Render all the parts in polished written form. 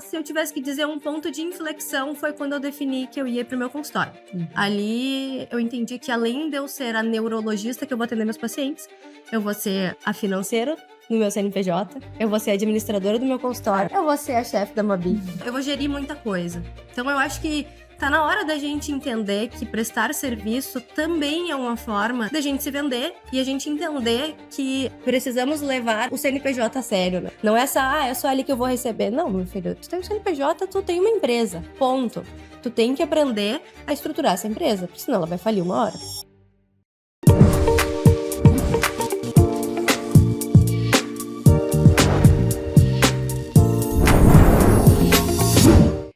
se eu tivesse que dizer um ponto de inflexão, foi quando eu defini que eu ia pro meu consultório. Ali eu entendi que além de eu ser a neurologista que eu vou atender meus pacientes, eu vou ser a financeira no meu CNPJ, eu vou ser a administradora do meu consultório, eu vou ser a chefe da Mobi. Eu vou gerir muita coisa. Então eu acho que tá na hora da gente entender que prestar serviço também é uma forma da gente se vender e a gente entender que precisamos levar o CNPJ a sério, né? Não é é só ali que eu vou receber. Não, meu filho, tu tem um CNPJ, tu tem uma empresa, ponto. Tu tem que aprender a estruturar essa empresa, porque senão ela vai falir uma hora.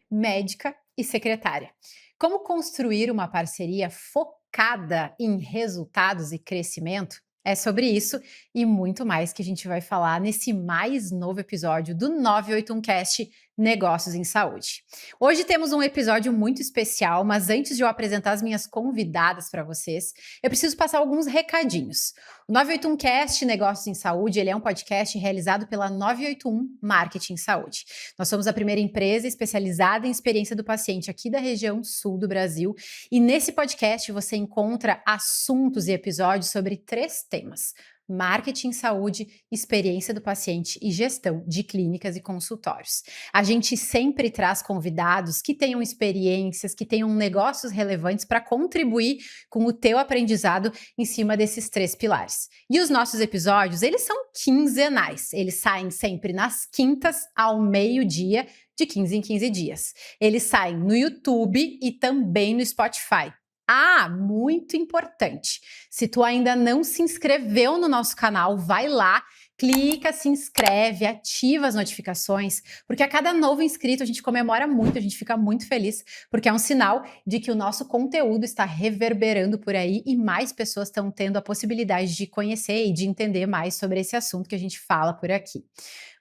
Médica e secretária. Como construir uma parceria focada em resultados e crescimento? É sobre isso e muito mais que a gente vai falar nesse mais novo episódio do 981cast Negócios em Saúde. Hoje temos um episódio muito especial, mas antes de eu apresentar as minhas convidadas para vocês, eu preciso passar alguns recadinhos. O 981cast Negócios em Saúde, ele é um podcast realizado pela 981 Marketing Saúde. Nós somos a primeira empresa especializada em experiência do paciente aqui da região sul do Brasil e nesse podcast você encontra assuntos e episódios sobre 3 temas: marketing, saúde, experiência do paciente e gestão de clínicas e consultórios. A gente sempre traz convidados que tenham experiências, que tenham negócios relevantes para contribuir com o teu aprendizado em cima desses 3 pilares. E os nossos episódios, eles são quinzenais. Eles saem sempre nas quintas ao meio-dia, de 15 em 15 dias. Eles saem no YouTube e também no Spotify. Ah, muito importante. Se tu ainda não se inscreveu no nosso canal, vai lá, clica, se inscreve, ativa as notificações, porque a cada novo inscrito a gente comemora muito, a gente fica muito feliz, porque é um sinal de que o nosso conteúdo está reverberando por aí e mais pessoas estão tendo a possibilidade de conhecer e de entender mais sobre esse assunto que a gente fala por aqui.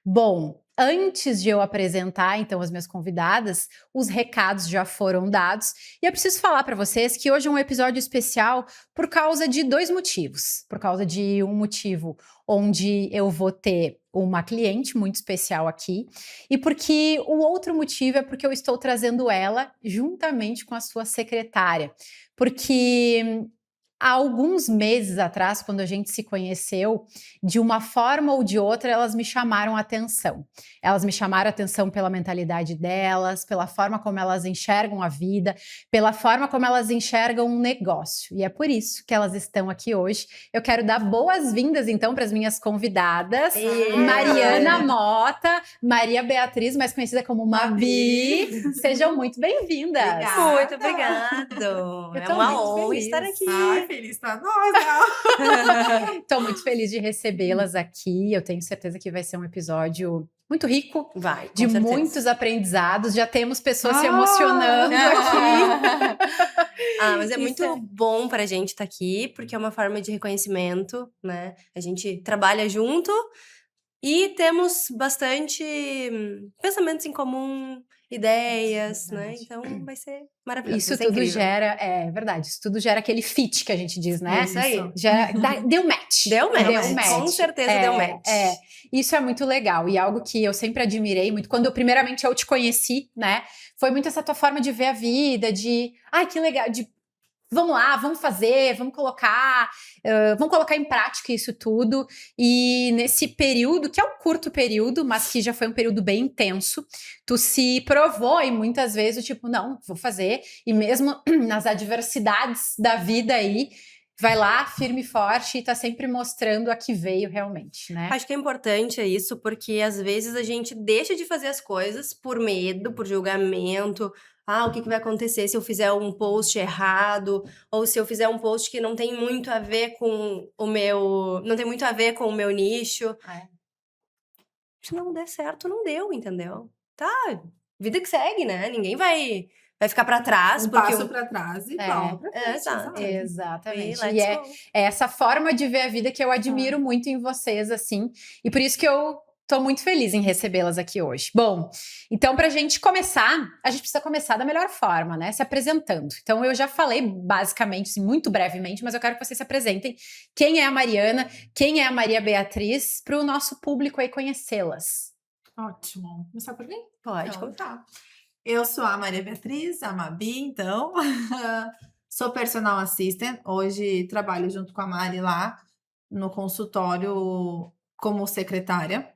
Bom, antes de eu apresentar, então, as minhas convidadas, os recados já foram dados e eu preciso falar para vocês que hoje é um episódio especial por causa de 2 motivos. Por causa de um motivo onde eu vou ter uma cliente muito especial aqui e porque o outro motivo é porque eu estou trazendo ela juntamente com a sua secretária. Porque há alguns meses atrás, quando a gente se conheceu, de uma forma ou de outra, elas me chamaram a atenção. Elas me chamaram a atenção pela mentalidade delas, pela forma como elas enxergam a vida, pela forma como elas enxergam um negócio. E é por isso que elas estão aqui hoje. Eu quero dar boas-vindas, então, para as minhas convidadas. Mariana Mota, Maria Beatriz, mais conhecida como Mabi. Sejam muito bem-vindas. Muito obrigado. É uma honra estar aqui. Ai, feliz pra nós, né? Estou muito feliz de recebê-las aqui. Eu tenho certeza que vai ser um episódio muito rico, de muitos aprendizados. Já temos pessoas se emocionando aqui. Mas é muito bom pra gente estar aqui, porque é uma forma de reconhecimento, né? A gente trabalha junto e temos bastante pensamentos em comum, ideias, né? Então vai ser maravilhoso. Isso tudo gera, é verdade, isso tudo gera aquele fit que a gente diz, né? Isso aí. Deu match. Deu match. Com certeza deu match. Isso é muito legal e algo que eu sempre admirei muito. Quando primeiramente eu te conheci, né? Foi muito essa tua forma de ver a vida, de, ai, que legal, de vamos lá, vamos fazer, vamos colocar em prática isso tudo. E nesse período, que é um curto período, mas que já foi um período bem intenso, tu se provou e muitas vezes, tipo, não, vou fazer. E mesmo nas adversidades da vida aí, vai lá, firme e forte, e tá sempre mostrando a que veio realmente, né? Acho que é importante isso, porque às vezes a gente deixa de fazer as coisas por medo, por julgamento. O que vai acontecer se eu fizer um post errado, ou se eu fizer um post que não tem muito a ver com o meu, não tem muito a ver com o meu nicho. Se não der certo, não deu, entendeu? Tá, vida que segue, né? Ninguém vai ficar pra trás. Passo pra trás e pronto. Exatamente. E é essa forma de ver a vida que eu admiro muito em vocês, assim. E por isso que eu tô muito feliz em recebê-las aqui hoje. Bom, então pra gente começar, a gente precisa começar da melhor forma, né? Se apresentando. Então eu já falei basicamente, assim, muito brevemente, mas eu quero que vocês se apresentem. Quem é a Mariana? Quem é a Maria Beatriz? Para o nosso público aí conhecê-las. Ótimo. Começar por mim? Pode Então, começar. tá. Eu sou a Maria Beatriz, a Mabi, então. Sou personal assistant. Hoje trabalho junto com a Mari lá no consultório como secretária.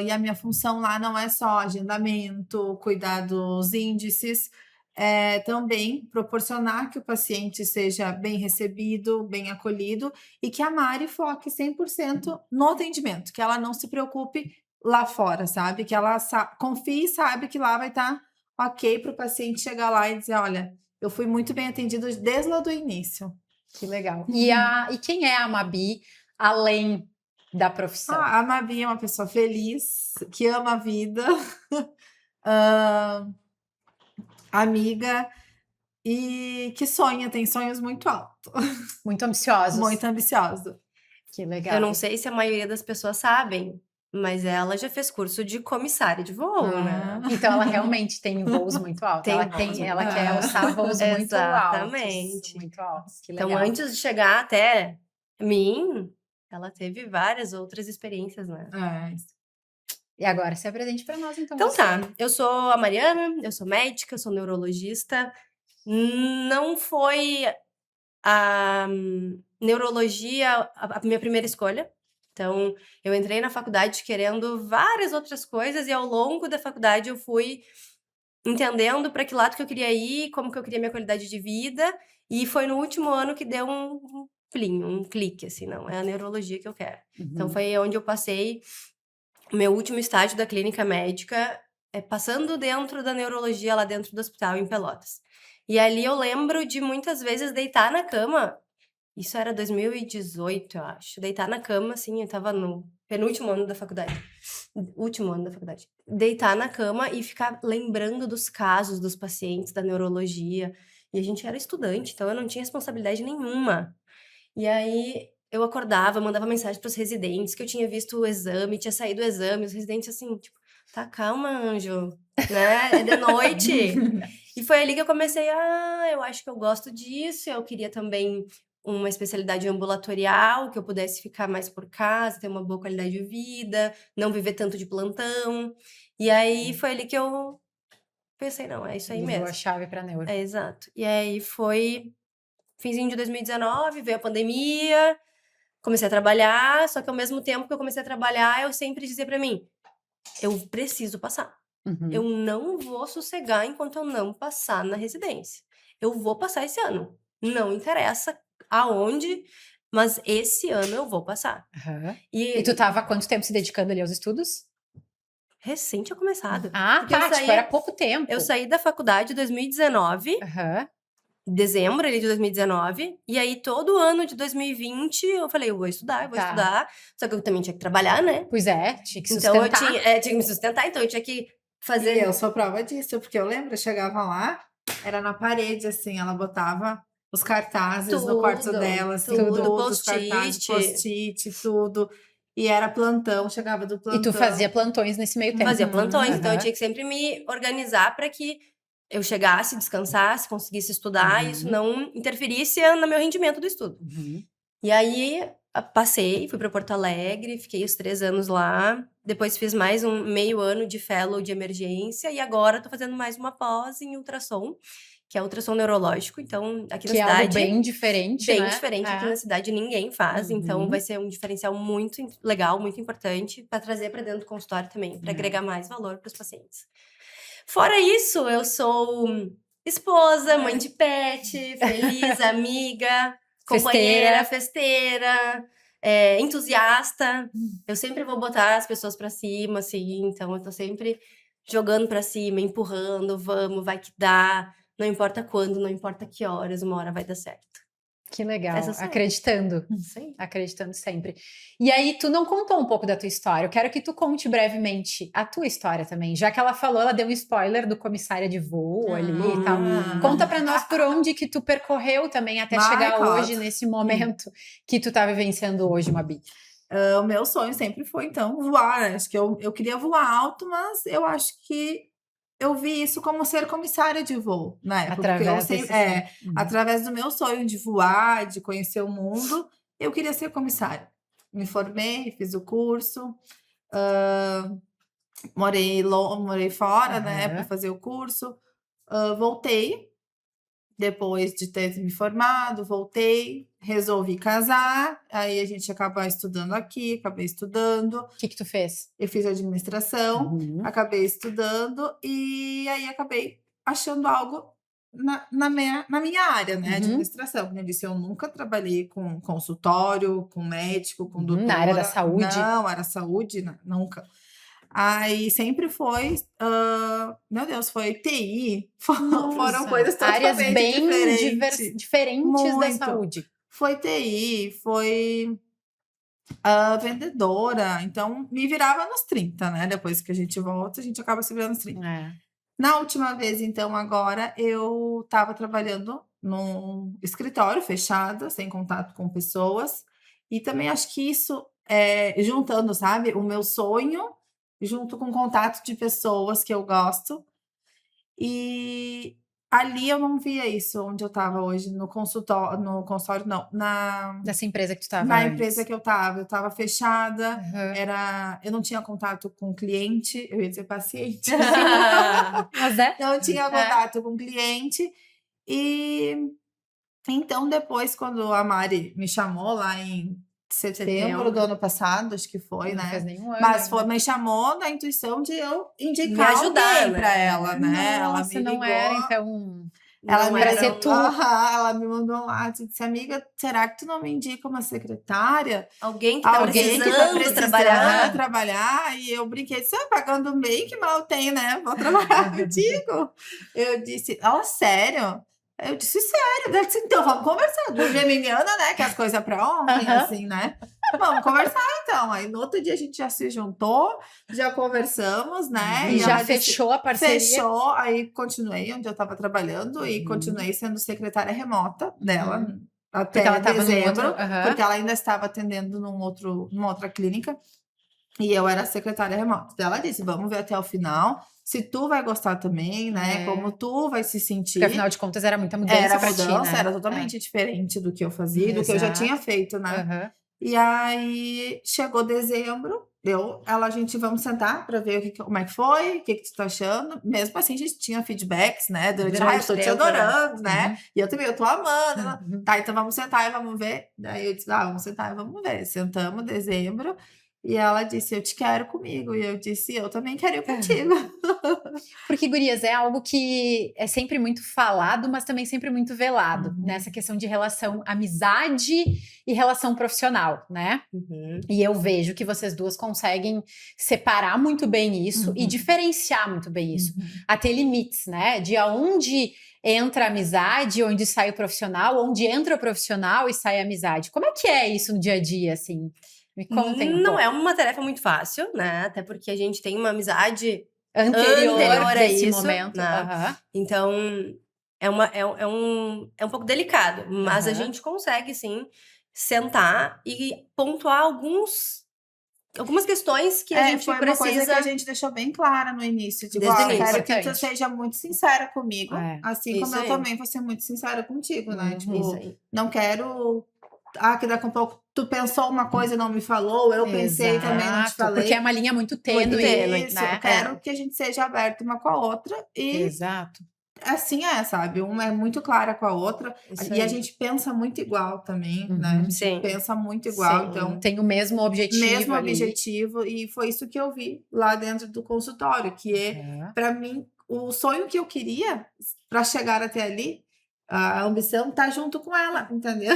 E a minha função lá não é só agendamento, cuidar dos índices, é também proporcionar que o paciente seja bem recebido, bem acolhido e que a Mari foque 100% no atendimento, que ela não se preocupe lá fora, sabe? Que ela confie e sabe que lá vai estar ok para o paciente chegar lá e dizer: olha, eu fui muito bem atendido desde lá do início. Que legal. E quem é a Mabi além da profissão? A Mabi é uma pessoa feliz, que ama a vida, ah, amiga e que sonha, tem sonhos muito altos, Muito ambiciosos. muito ambicioso. Que legal. Eu não sei se a maioria das pessoas sabem, mas ela já fez curso de comissária de voo, né? Então ela realmente tem voos muito altos. Tem ela voos muito ela quer alçar voos muito Exatamente. altos. Muito altos. Que Então, legal. antes de chegar até mim, ela teve várias outras experiências, né? E agora se apresente para nós, então. Então você. tá, eu sou a Mariana, eu sou médica, eu sou neurologista. Não foi a neurologia a minha primeira escolha. Então, eu entrei na faculdade querendo várias outras coisas e ao longo da faculdade eu fui entendendo para que lado que eu queria ir, como que eu queria minha qualidade de vida, e foi no último ano que deu um plim, um clique, assim, não, é a neurologia que eu quero. Então, foi onde eu passei o meu último estágio da clínica médica, passando dentro da neurologia lá dentro do hospital em Pelotas. E ali eu lembro de muitas vezes deitar na cama, isso era 2018, eu acho, deitar na cama, assim, eu tava no penúltimo ano da faculdade, último ano da faculdade, deitar na cama e ficar lembrando dos casos dos pacientes da neurologia, e a gente era estudante, então eu não tinha responsabilidade nenhuma. E aí eu acordava, mandava mensagem para os residentes que eu tinha visto o exame, tinha saído o exame, os residentes assim, tipo, tá calma, anjo, né? É de noite. E foi ali que eu comecei, eu acho que eu gosto disso, eu queria também uma especialidade ambulatorial, que eu pudesse ficar mais por casa, ter uma boa qualidade de vida, não viver tanto de plantão. E aí foi ali que eu pensei, não, é isso aí Ligou mesmo. a chave para neuro. É, exato. E aí foi finzinho de 2019, veio a pandemia, comecei a trabalhar, só que ao mesmo tempo que eu comecei a trabalhar, eu sempre dizia pra mim, eu preciso passar. Eu não vou sossegar enquanto eu não passar na residência. Eu vou passar esse ano. Não interessa aonde, mas esse ano eu vou passar. E tu tava há quanto tempo se dedicando ali aos estudos? Recém tinha começado. Ah, Porque eu tá, tipo, saí- era pouco tempo. Eu saí da faculdade em 2019, dezembro ali de 2019, e aí todo ano de 2020 eu falei, eu vou estudar, só que eu também tinha que trabalhar, né? Pois é, tinha que Então sustentar. eu tinha que me sustentar, então eu tinha que fazer. E eu sou prova disso, porque eu lembro, eu chegava lá, era na parede, assim, ela botava os cartazes no quarto Tudo, dela, assim, tudo, os cartazes, post-it. post-it, tudo. E era plantão, chegava do plantão. E tu fazia plantões nesse meio tempo. Fazia plantões, então eu tinha que sempre me organizar para que eu chegasse, descansasse, conseguisse estudar e isso não interferisse no meu rendimento do estudo. E aí passei, fui para Porto Alegre, fiquei os 3 anos lá. Depois fiz mais um meio ano de fellow de emergência e agora tô fazendo mais uma pós em ultrassom, que é ultrassom neurológico. Então, aqui na Que é algo cidade. bem diferente, Bem né? diferente, aqui na cidade ninguém faz. Então, vai ser um diferencial muito legal, muito importante para trazer para dentro do consultório também, para agregar mais valor para os pacientes. Fora isso, eu sou esposa, mãe de pet, feliz, amiga, companheira, festeira, entusiasta. Eu sempre vou botar as pessoas pra cima, assim, então eu tô sempre jogando pra cima, empurrando, vamos, vai que dá. Não importa quando, não importa que horas, uma hora vai dar certo. Que legal, Essa sou eu. acreditando. Sim. Acreditando sempre. E aí, tu não contou um pouco da tua história. Eu quero que tu conte brevemente a tua história também. Já que ela falou, ela deu um spoiler do comissária de voo ali e tal. Conta pra nós por onde que tu percorreu também até chegar hoje, nesse momento que tu tá vivenciando hoje, Mabi. O meu sonho sempre foi, então, voar. Acho que eu queria voar alto, mas eu acho que eu vi isso como ser comissária de voo, né? Através do meu sonho de voar, de conhecer o mundo, eu queria ser comissária. Me formei, fiz o curso, morei fora, né, para Aham. fazer o curso. Voltei, depois de ter me formado, voltei, resolvi casar, aí a gente acaba estudando aqui, acabei estudando, O que tu fez? eu fiz administração, Uhum. acabei estudando e aí acabei achando algo na minha área, né, Uhum. administração. Como eu disse, eu nunca trabalhei com consultório, com médico, com Uhum. Na área da doutora, saúde? não, era saúde, nunca. Aí sempre foi, meu Deus, foi TI, foram Nossa, coisas áreas totalmente bem diferentes, diferentes da muito. saúde. Foi TI, foi vendedora, então me virava nos 30, né, depois que a gente volta, a gente acaba se virando nos 30. É. Na última vez, então, agora, eu estava trabalhando num escritório fechado, sem contato com pessoas, e também acho que isso, juntando, sabe, o meu sonho, junto com contato de pessoas que eu gosto, e ali eu não via isso onde eu estava hoje, no consultório não, Dessa empresa que tu estava na empresa antes. que eu estava fechada, Aham. eu não tinha contato com cliente, eu ia dizer paciente. Mas é? Não tinha É. contato com cliente, e então depois quando a Mari me chamou lá em setembro do ano passado, acho que foi, Não fez né, nenhum ano mas ainda. me chamou na intuição de eu Me indicar ajudar, alguém para né? ela, né, ela Nossa, me não ligou. era então Ela Não me pra era ser um tu. ela me mandou um WhatsApp e disse: "Amiga, será que tu não me indica uma secretária? alguém que tá Alguém que tá precisando precisando trabalhar. trabalhar", e eu brinquei, disse: "Ah, pagando bem, que mal tem, né, vou trabalhar contigo". Eu disse: "Ela, sério?". Eu disse: "Sério". Ela disse: "Então vamos conversar". Do geminiana, né, que as coisas pra ontem, Aham. assim, né. "Vamos conversar então". Aí no outro dia a gente já se juntou, já conversamos, né, E e já ela disse fechou a parceria? fechou, aí continuei onde eu estava trabalhando e Uhum. continuei sendo secretária remota dela Uhum. Porque ela até estava num outro. dezembro, Aham. porque ela ainda estava atendendo numa outra clínica, e eu era secretária remota. Daí ela disse: "Vamos ver até o final, se tu vai gostar também, né, como É. tu vai se Porque afinal sentir". de contas era muita mudança Era pra ti, mudança, né? era É. totalmente diferente do que eu fazia e do que eu já tinha Exato. feito, né. Aham. E aí chegou dezembro, a gente vamos sentar para ver como é que foi, o que que tu tá achando. Mesmo assim, a gente tinha feedbacks, né, eu Durante tô te tempo, né? adorando, né, Uhum. e eu também, eu tô amando". Ela: Uhum. "Tá, então vamos sentar e vamos ver". Daí eu disse: "Ah, vamos sentar e vamos ver". Sentamos, dezembro, e ela disse: "Eu te quero comigo", e eu disse: "Eu também quero ir contigo". Porque, gurias, é algo que é sempre muito falado, mas também sempre muito velado, Uhum, nessa questão de relação amizade e relação profissional, né? Uhum. E eu vejo que vocês duas conseguem separar muito bem isso e uhum, diferenciar muito bem isso. uhum. Até limites, né? De aonde entra a amizade, onde sai o profissional, onde entra o profissional e sai a amizade. Como é que é isso no dia a dia, assim? Me contem um Não é pouco. uma tarefa muito fácil, né? Até porque a gente tem uma amizade Anterior anterior a desse isso, momento. né? Aham, Então é um pouco delicado, mas a aham. gente consegue sim sentar e pontuar algumas questões que a gente Foi uma coisa que a precisa gente deixou bem clara no início, tipo: desde o "Ó, eu Isso é quero início. que tu importante. seja muito sincera comigo, É. assim como Isso eu aí, também vou ser muito sincera contigo", né, isso tipo, aí. não quero, que daqui a pouco tu pensou uma coisa e não me falou, eu pensei e também não te Exato, porque é falei. uma linha muito Muito tênue, tênue, Isso, eu né? quero que a gente seja aberta uma com a outra e Exato. assim sabe, uma é muito clara com a outra, isso e a aí. gente pensa muito igual também, né, a Uhum. gente Sim, pensa muito igual, sim. então Tem o mesmo objetivo mesmo ali. objetivo, e foi isso que eu vi lá dentro do consultório, que Aham. para mim, o sonho que eu queria para chegar até ali, a ambição tá junto com ela, entendeu?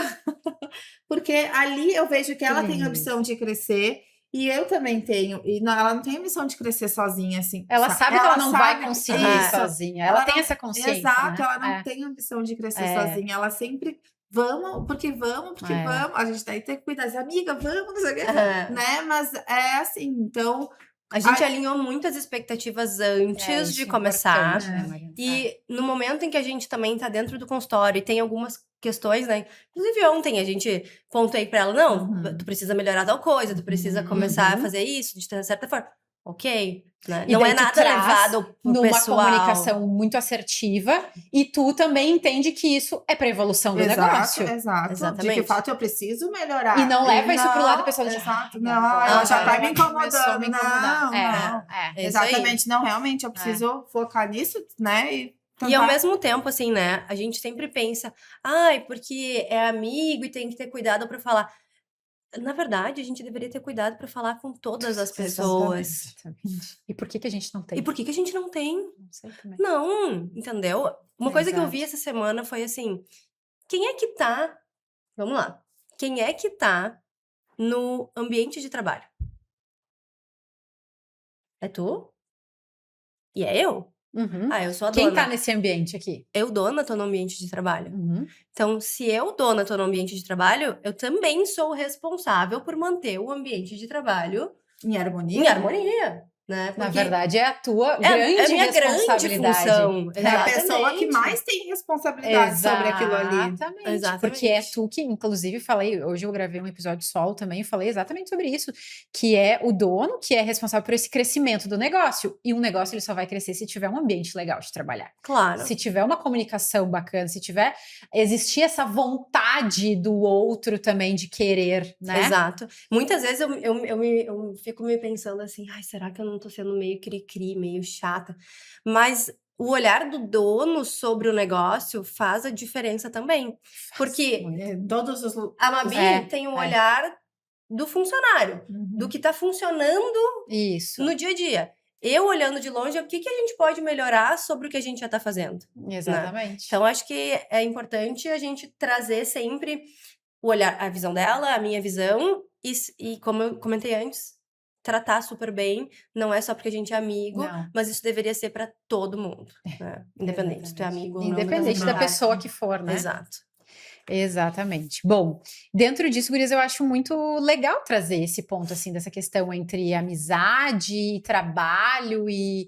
Porque ali eu vejo que Que ela tem a lindo ambição isso. de crescer e eu também tenho, e não, ela não tem a ambição de crescer sozinha, assim, Ela sabe que ela ela não vai sabe conseguir isso, sozinha, ela ela tem não, essa consciência, exato, né? ela não tem a ambição de crescer É, sozinha, ela sempre vamos, porque é. vamos, a gente daí tem que cuidar, dizer, amiga, vamos, não sei o quê, É. né, mas é assim, então, A gente a alinhou muitas expectativas É, antes de isso é começar. importante, né, Mariana? É. E no momento em que a gente também tá dentro do consultório e tem algumas questões, né? Inclusive ontem a gente pontuei pra ela, não, tu uhum, precisa melhorar tal coisa, tu precisa Uhum. começar a uhum, fazer isso de certa forma. ok, né? E Não daí é tu nada traz levado pro numa pessoal. comunicação muito assertiva e tu também entende que isso é para evolução do Exato, negócio. exato. De que Exatamente. fato eu preciso melhorar. E não leva isso pro lado da pessoa de Exato, "Ai, não, agora ela já tá ela me começou a incomodando. me incomodar." Não, não. É isso aí. Exatamente, não, realmente eu preciso focar nisso, né? E ao tentar- mesmo tempo, assim, né? A gente sempre pensa, ai, porque é amigo e tem que ter cuidado pra falar. Na verdade, a gente deveria ter cuidado pra falar com todas as pessoas. Exatamente. E por que a gente não tem? E por que a gente não tem? Não sei também. Não, entendeu? Uma coisa que eu vi Exato. essa semana foi assim: quem é que tá. Vamos lá. Quem é que tá no ambiente de trabalho? É tu? E é eu? Uhum. Ah, eu sou a Quem dona. tá nesse ambiente aqui? Eu, dona, tô no ambiente de trabalho. Uhum. Então, se eu, dona, tô no ambiente de trabalho, eu também sou responsável por manter o ambiente de trabalho Em harmonia? em harmonia, né? Na Porque verdade, é a tua é a grande minha grande responsabilidade. função. É a pessoa que Exatamente. mais tem responsabilidade sobre aquilo ali. Exatamente. Porque é tu que, inclusive, falei, hoje eu gravei um episódio solo também, e falei exatamente sobre isso, que é o dono que é responsável por esse crescimento do negócio. E um negócio ele só vai crescer se tiver um ambiente legal de trabalhar. Claro. Se tiver uma comunicação bacana, se tiver existir essa vontade do outro também de querer, né? Exato. Muitas vezes eu fico me pensando assim, ai, será que eu não tô sendo meio cri-cri, meio chata? Mas o olhar do dono sobre o negócio faz a diferença também. Porque Todos os. a Mabi tem o olhar do funcionário, do que tá funcionando Isso. no dia a dia. Eu olhando de longe, o que a gente pode melhorar sobre o que a gente já tá fazendo? Exatamente. Então, acho que é importante a gente trazer sempre o olhar, a visão dela, a minha visão, e como eu comentei antes, tratar super bem, não é só porque a gente é amigo, Não. mas isso deveria ser pra todo mundo, né? Independente se tu é amigo ou não. Independente da verdade. pessoa que for, né? Exato. Exatamente. Bom, dentro disso, gurias, eu acho muito legal trazer esse ponto, assim, dessa questão entre amizade e trabalho e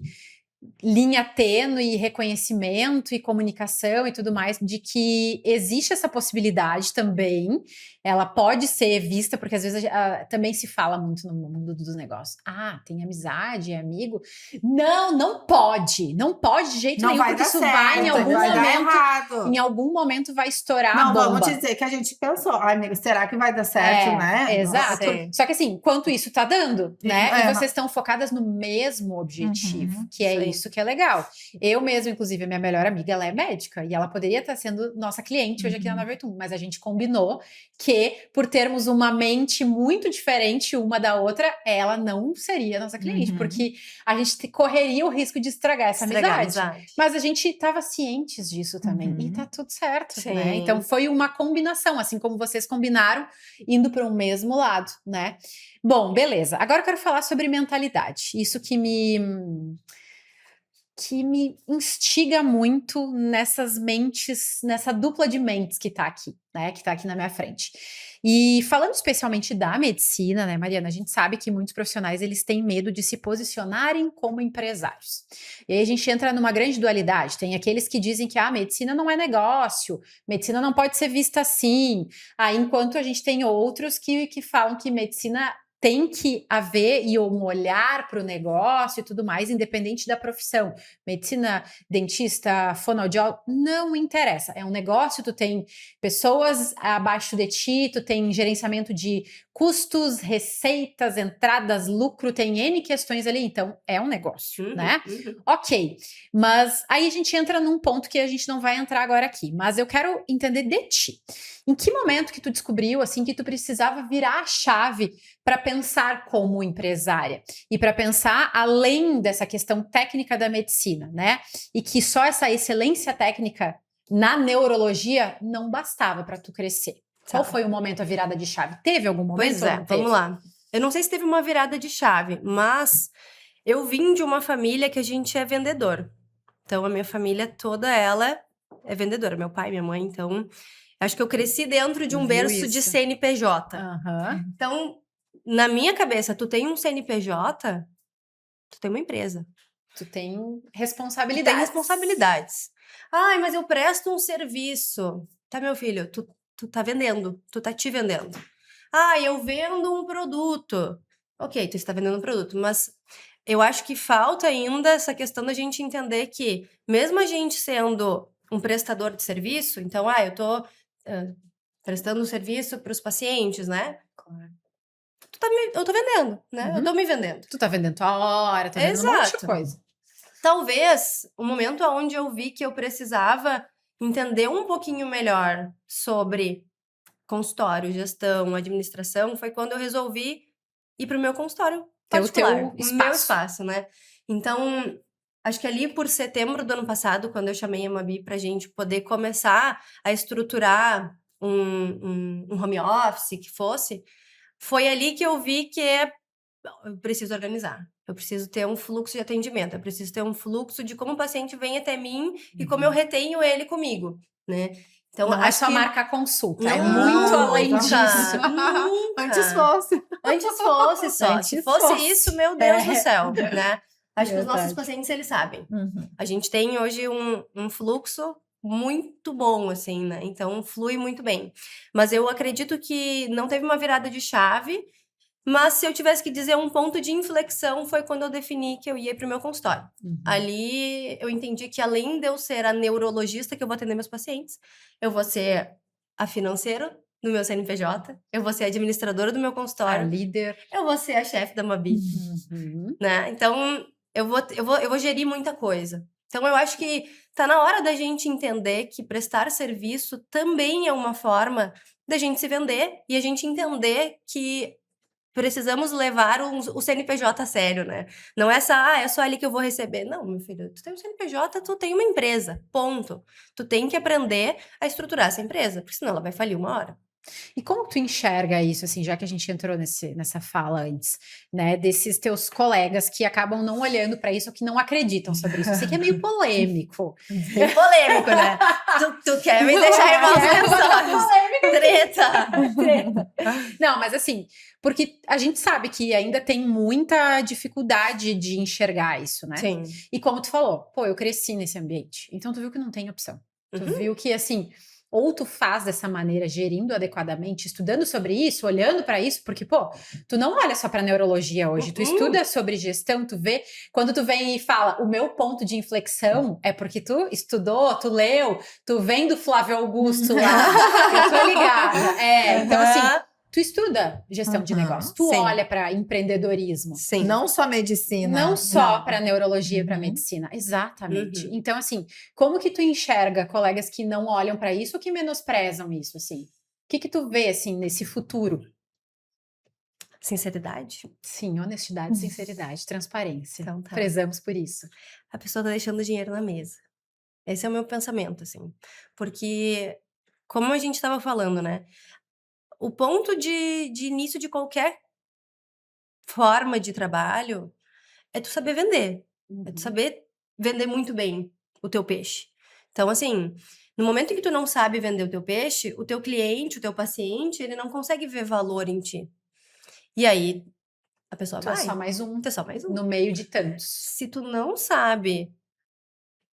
linha tênue, e reconhecimento e comunicação e tudo mais, de que existe essa possibilidade também, ela pode ser vista, porque às vezes também se fala muito no mundo dos negócios. Ah, tem amizade, é amigo. Não pode de jeito Não nenhum, vai porque dar isso certo, vai em algum vai dar momento, errado. em algum momento vai estourar a Não, bomba. vamos dizer que a gente pensou, ai, amigo, será que vai dar certo, né? Exato. Sim. Só que assim, quanto isso tá dando, né? É, E vocês estão focadas no mesmo objetivo, que é Sim. isso que é legal. Eu mesmo, inclusive, a minha melhor amiga, ela é médica e ela poderia estar sendo nossa cliente hoje aqui na 981, mas a gente combinou que, por termos uma mente muito diferente uma da outra, ela não seria nossa cliente, porque a gente correria o risco de estragar essa amizade. Mas a gente estava cientes disso também e tá tudo certo, Sim. né? Então foi uma combinação, assim como vocês combinaram, indo para um mesmo lado, né? Bom, beleza. Agora eu quero falar sobre mentalidade. Isso que me instiga muito nessas mentes, nessa dupla de mentes que tá aqui, né? Que tá aqui na minha frente. E falando especialmente da medicina, né, Mariana? A gente sabe que muitos profissionais, eles têm medo de se posicionarem como empresários. E aí a gente entra numa grande dualidade. Tem aqueles que dizem que a medicina não é negócio, medicina não pode ser vista assim. Aí, enquanto a gente tem outros que falam que medicina tem que haver e um olhar para o negócio e tudo mais, independente da profissão. Medicina, dentista, fonoaudiólogo, não interessa. É um negócio, tu tem pessoas abaixo de ti, tu tem gerenciamento de custos, receitas, entradas, lucro, tem N questões ali, então é um negócio, né? Ok, mas aí a gente entra num ponto que a gente não vai entrar agora aqui, mas eu quero entender de ti. Em que momento que tu descobriu, assim, que tu precisava virar a chave para pensar como empresária e para pensar além dessa questão técnica da medicina, né? E que só essa excelência técnica na neurologia não bastava para tu crescer. Qual foi o momento, a virada de chave? Teve algum momento? Pois é, vamos lá. Eu não sei se teve uma virada de chave, mas eu vim de uma família que a gente é vendedor. Então, a minha família toda, ela é vendedora. Meu pai, minha mãe, então... Acho que eu cresci dentro de um berço de CNPJ. Então, na minha cabeça, tu tem um CNPJ, tu tem uma empresa. Tu tem Tu responsabilidades. tem responsabilidades. Ai, mas eu presto um serviço. Tá, meu filho, tu tá vendendo. Tu tá te vendendo. Ah, eu vendo um produto. Ok, tu está vendendo um produto, mas eu acho que falta ainda essa questão da gente entender que, mesmo a gente sendo um prestador de serviço, então, eu tô prestando serviço para os pacientes, né? Claro. Eu tô vendendo, né? Eu Uhum. tô me vendendo. Tu tá vendendo tua hora, tá vendendo um monte de Exato. coisa. Talvez o momento onde eu vi que eu precisava entender um pouquinho melhor sobre consultório, gestão, administração, foi quando eu resolvi ir para o meu consultório Ter o particular, teu o meu espaço. espaço, né? Então, acho que ali por setembro do ano passado, quando eu chamei a Mabi pra gente poder começar a estruturar um home office que fosse, foi ali que eu vi que eu preciso organizar. Eu preciso ter um fluxo de atendimento, eu preciso ter um fluxo de como o paciente vem até mim e como eu retenho ele comigo, né? Então, Não é acho só que marcar consulta, é Não, muito além nunca. disso. nunca. Antes fosse. Antes fosse só. Antes Se fosse fosse. isso, meu Deus do céu, né? Acho que os nossos Verdade. pacientes, eles sabem. Uhum. A gente tem hoje um fluxo muito bom, assim, né? Então, flui muito bem. Mas eu acredito que não teve uma virada de chave, mas se eu tivesse que dizer um ponto de inflexão, foi quando eu defini que eu ia para o meu consultório. Uhum. Ali, eu entendi que além de eu ser a neurologista que eu vou atender meus pacientes, eu vou ser a financeira do meu CNPJ, eu vou ser a administradora do meu A consultório, líder. eu vou ser a chefe da Mabi, Uhum. né? Então, eu vou gerir muita coisa. Então, eu acho que tá na hora da gente entender que prestar serviço também é uma forma da gente se vender e a gente entender que precisamos levar o CNPJ a sério, né? Não é é só ali que eu vou receber. Não, meu filho, tu tem um CNPJ, tu tem uma empresa, ponto. Tu tem que aprender a estruturar essa empresa, porque senão ela vai falir uma hora. E como tu enxerga isso, assim, já que a gente entrou nessa fala antes, né, desses teus colegas que acabam não olhando para isso ou que não acreditam sobre isso? Eu sei que é meio polêmico. É polêmico, né? Tu quer me deixar em maus lençóis. Treta! Não, mas assim, porque a gente sabe que ainda tem muita dificuldade de enxergar isso, né? Sim. E como tu falou, pô, eu cresci nesse ambiente, então tu viu que não tem opção. Tu Uhum. viu que, assim, ou tu faz dessa maneira, gerindo adequadamente, estudando sobre isso, olhando para isso, porque, pô, tu não olha só para neurologia hoje, tu estuda sobre gestão, tu vê, quando tu vem e fala, o meu ponto de inflexão é porque tu estudou, tu leu, tu vem do Flávio Augusto lá, eu tô ligada. Então, assim, tu estuda gestão de negócio, tu Sim. olha para empreendedorismo. Sim. Não só medicina. Não só para neurologia e para Uhum. medicina, exatamente. Uhum. Então, assim, como que tu enxerga colegas que não olham para isso ou que menosprezam isso, assim? O que tu vê, assim, nesse futuro? Sinceridade. Sim, honestidade, sinceridade, transparência. Então tá. Prezamos por isso. A pessoa tá deixando dinheiro na mesa. Esse é o meu pensamento, assim. Porque, como a gente tava falando, né? O ponto de início de qualquer forma de trabalho é tu saber vender. É tu saber vender muito bem o teu peixe. Então, assim, no momento em que tu não sabe vender o teu peixe, o teu cliente, o teu paciente, ele não consegue ver valor em ti. E aí, a pessoa Tu é vai. só mais um Tu é só mais um. no meio de tantos. Se tu não sabe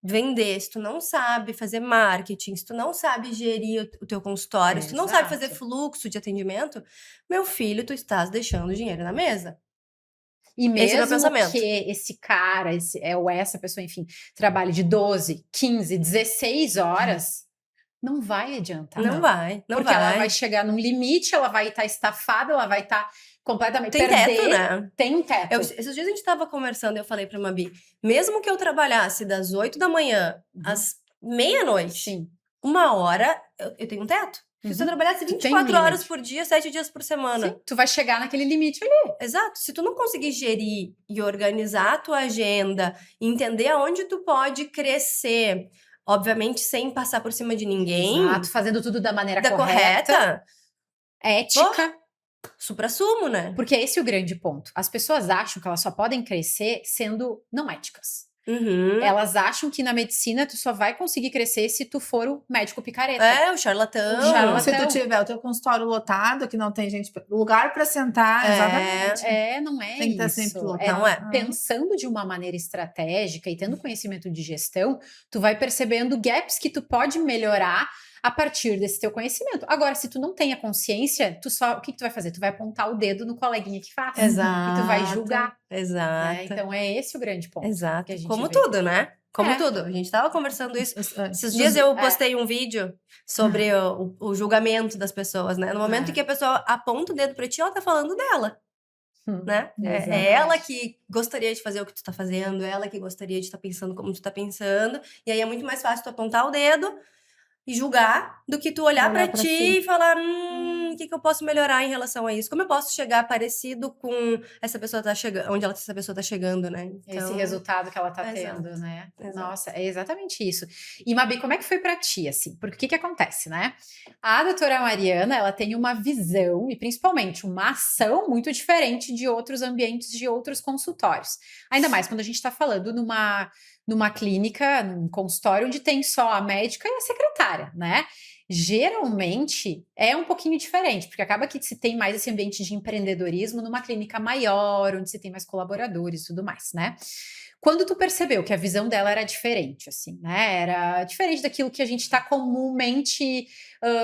vender, se tu não sabe fazer marketing, se tu não sabe gerir o teu consultório, se tu não sabe fazer Exato. fluxo de atendimento, meu filho, tu estás deixando dinheiro na mesa. E Esse é o meu mesmo pensamento. que esse cara, ou essa pessoa, enfim, trabalhe de 12, 15, 16 horas, não vai adiantar. Não vai, não Porque vai. ela vai chegar num limite, ela vai estar estafada, ela vai estar completamente Tem perder. teto, né? Tem um teto. Esses dias a gente tava conversando e eu falei pra Mabi, mesmo que eu trabalhasse das 8 da manhã às meia-noite, Sim. 1 hora, eu tenho um teto. Se eu trabalhasse Tu tem um 24 horas limite. por dia, 7 dias por semana. Sim, tu vai chegar naquele limite ali. Exato. Se tu não conseguir gerir e organizar a tua agenda, entender aonde tu pode crescer, obviamente sem passar por cima de ninguém, Exato, fazendo tudo da maneira da correta, correta, ética. supra-sumo, né? Porque esse é o grande ponto. As pessoas acham que elas só podem crescer sendo não éticas. Uhum. Elas acham que na medicina tu só vai conseguir crescer se tu for o médico picareta. O charlatão. O charlatão. Se tu tiver o teu consultório lotado, que não tem gente, lugar para sentar, exatamente. Não é Tem que estar isso. sempre lotado. Não é. Pensando de uma maneira estratégica e tendo conhecimento de gestão, tu vai percebendo gaps que tu pode melhorar a partir desse teu conhecimento. Agora, se tu não tem a consciência, o que tu vai fazer? Tu vai apontar o dedo no coleguinha que faz. Exato. E tu vai julgar. Exato. Né? Então é esse o grande ponto. Exato. Que a gente Como vê. tudo, né? Como tudo. A gente tava conversando isso. Esses dias eu postei um vídeo sobre o julgamento das pessoas, né? No momento em que a pessoa aponta o dedo pra ti, ela tá falando dela. Né? É ela que gostaria de fazer o que tu tá fazendo, é ela que gostaria de estar pensando como tu tá pensando, e aí é muito mais fácil tu apontar o dedo e julgar do que tu olhar pra ti si. e falar, o que eu posso melhorar em relação a isso? Como eu posso chegar parecido com essa pessoa tá chegando, onde essa pessoa tá chegando, né? Esse resultado que ela tá tendo, né? Nossa, é exatamente isso. E Mabi, como é que foi pra ti, assim? Porque o que acontece, né? A doutora Mariana, ela tem uma visão e principalmente uma ação muito diferente de outros ambientes, de outros consultórios. Ainda mais quando a gente tá falando numa clínica, num consultório onde tem só a médica e a secretária, né? Geralmente é um pouquinho diferente, porque acaba que se tem mais esse ambiente de empreendedorismo numa clínica maior, onde se tem mais colaboradores e tudo mais, né? Quando tu percebeu que a visão dela era diferente, assim, né? Era diferente daquilo que a gente está comumente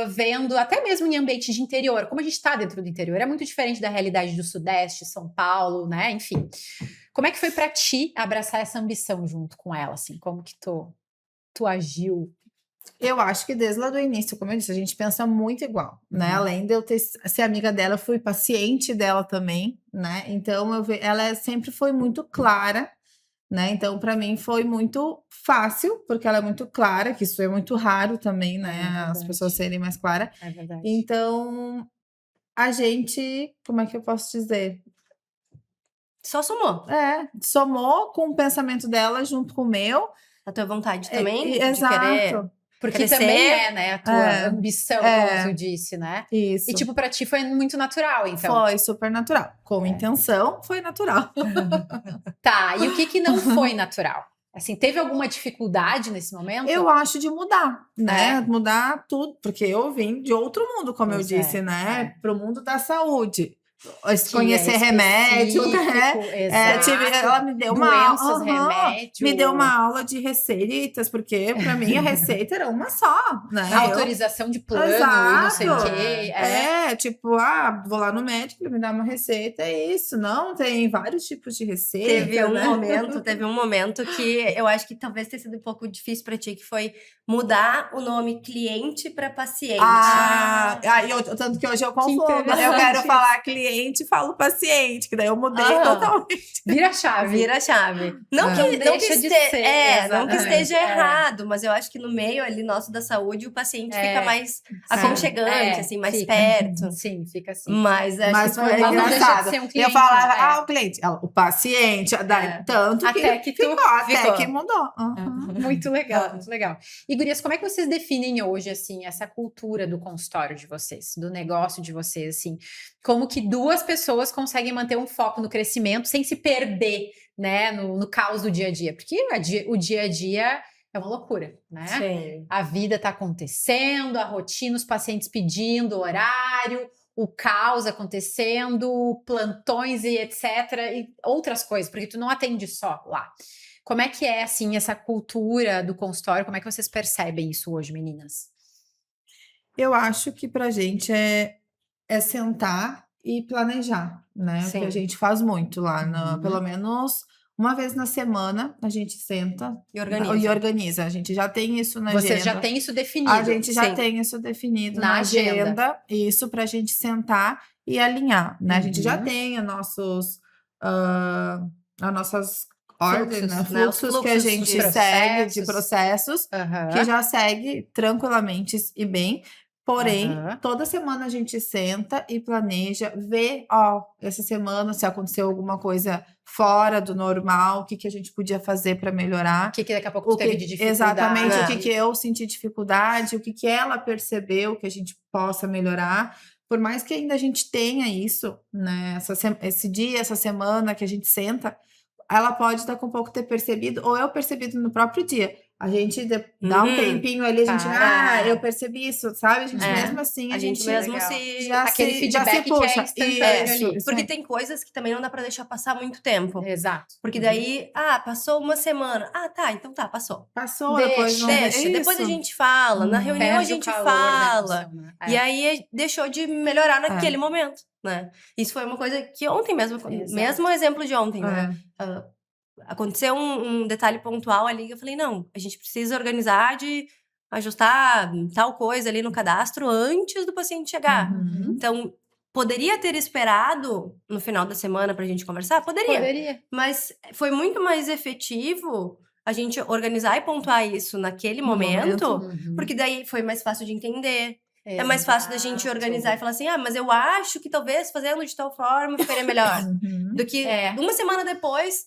vendo, até mesmo em ambiente de interior. Como a gente está dentro do interior, é muito diferente da realidade do Sudeste, São Paulo, né? Enfim. Como é que foi para ti abraçar essa ambição junto com ela, assim? Como que tu agiu? Eu acho que desde lá do início, como eu disse, a gente pensa muito igual, né? Além de eu ser amiga dela, eu fui paciente dela também, né? Então, ela sempre foi muito clara, né? Então, para mim foi muito fácil, porque ela é muito clara, que isso é muito raro também, né? As pessoas serem mais claras. É verdade. Então, a gente, como é que eu posso dizer? Só somou. Somou com o pensamento dela junto com o meu. A tua vontade também de Exato. querer porque crescer. também né, a tua ambição, como tu disse, né? Isso. E tipo, pra ti foi muito natural, então. Foi super natural. Com intenção, foi natural. Tá, e o que não foi natural? Assim, teve alguma dificuldade nesse momento? Eu acho de mudar, né? Mudar tudo, porque eu vim de outro mundo, como eu disse, né? Pro mundo da saúde. Conhecer remédio, né? Ela me deu uma doenças, remédio. Me deu uma aula de receitas, porque para mim a receita era uma só, né? Autorização de plano e não sei o quê. Tipo, vou lá no médico, ele me dá uma receita, é isso. Não, tem vários tipos de receita. Teve um momento que eu acho que talvez tenha sido um pouco difícil para ti, que foi mudar o nome cliente para paciente. Tanto que hoje eu confundo. Eu quero falar cliente e falo paciente, que daí eu mudei totalmente. Vira a chave. Vira a chave. Não que esteja errado, mas eu acho que no meio ali nosso da saúde, o paciente fica mais aconchegante, assim, mais perto. Sim, fica assim. Mas acho que foi engraçado. Eu falava, o cliente, o paciente, tanto que ficou, até que mudou. Muito legal, muito legal. E gurias, como é que vocês definem hoje, assim, essa cultura do consultório de vocês, do negócio de vocês, assim? Como que duas pessoas conseguem manter um foco no crescimento sem se perder, né, no caos do dia a dia? Porque o dia a dia é uma loucura, né? Sim. A vida está acontecendo, a rotina, os pacientes pedindo horário, o caos acontecendo, plantões e etc. E outras coisas, porque tu não atende só lá. Como é que é, assim, essa cultura do consultório? Como é que vocês percebem isso hoje, meninas? Eu acho que pra gente é sentar e planejar, né? Sim. Porque a gente faz muito lá, pelo menos uma vez na semana, a gente senta e organiza. A gente já tem isso na agenda. Vocês já têm isso definido? A gente já tem isso definido na agenda. Isso pra gente sentar e alinhar, né? A gente já tem as nossas ordens, né? Fluxos que a gente segue de processos, que já segue tranquilamente e bem. Porém, toda semana a gente senta e planeja, vê, essa semana se aconteceu alguma coisa fora do normal, o que a gente podia fazer para melhorar. O que daqui a pouco teve de dificuldade. Exatamente, o que eu senti dificuldade, o que ela percebeu que a gente possa melhorar. Por mais que ainda a gente tenha isso, né? Esse dia, essa semana que a gente senta, ela pode daqui a pouco ter percebido, ou eu percebido no próprio dia. A gente dá um tempinho ali, a gente, Para. eu percebi isso, sabe? A gente É. mesmo assim, A gente mesmo se... já Aquele se feedback que é puxa. instantâneo Isso, ali. isso Porque aí. tem coisas que também não dá pra deixar passar muito tempo. Exato. Porque daí, passou uma semana. Tá, então tá, passou. Passou, Deixa, depois não... Deixa, depois a gente fala, na reunião a Perde o gente calor da fala. emoção, né? E aí deixou de melhorar naquele É. momento, né? Isso foi uma coisa que ontem mesmo, Exato. mesmo o exemplo de ontem, né? É. Aconteceu um detalhe pontual ali que eu falei, não, a gente precisa organizar de ajustar tal coisa ali no cadastro antes do paciente chegar. Uhum. Então, poderia ter esperado no final da semana pra gente conversar? Poderia. Mas foi muito mais efetivo a gente organizar e pontuar isso naquele No momento, Uhum. porque daí foi mais fácil de entender. É mais fácil da gente organizar e falar assim, mas eu acho que talvez fazendo de tal forma ficaria melhor. Uhum. Do que É. uma semana depois,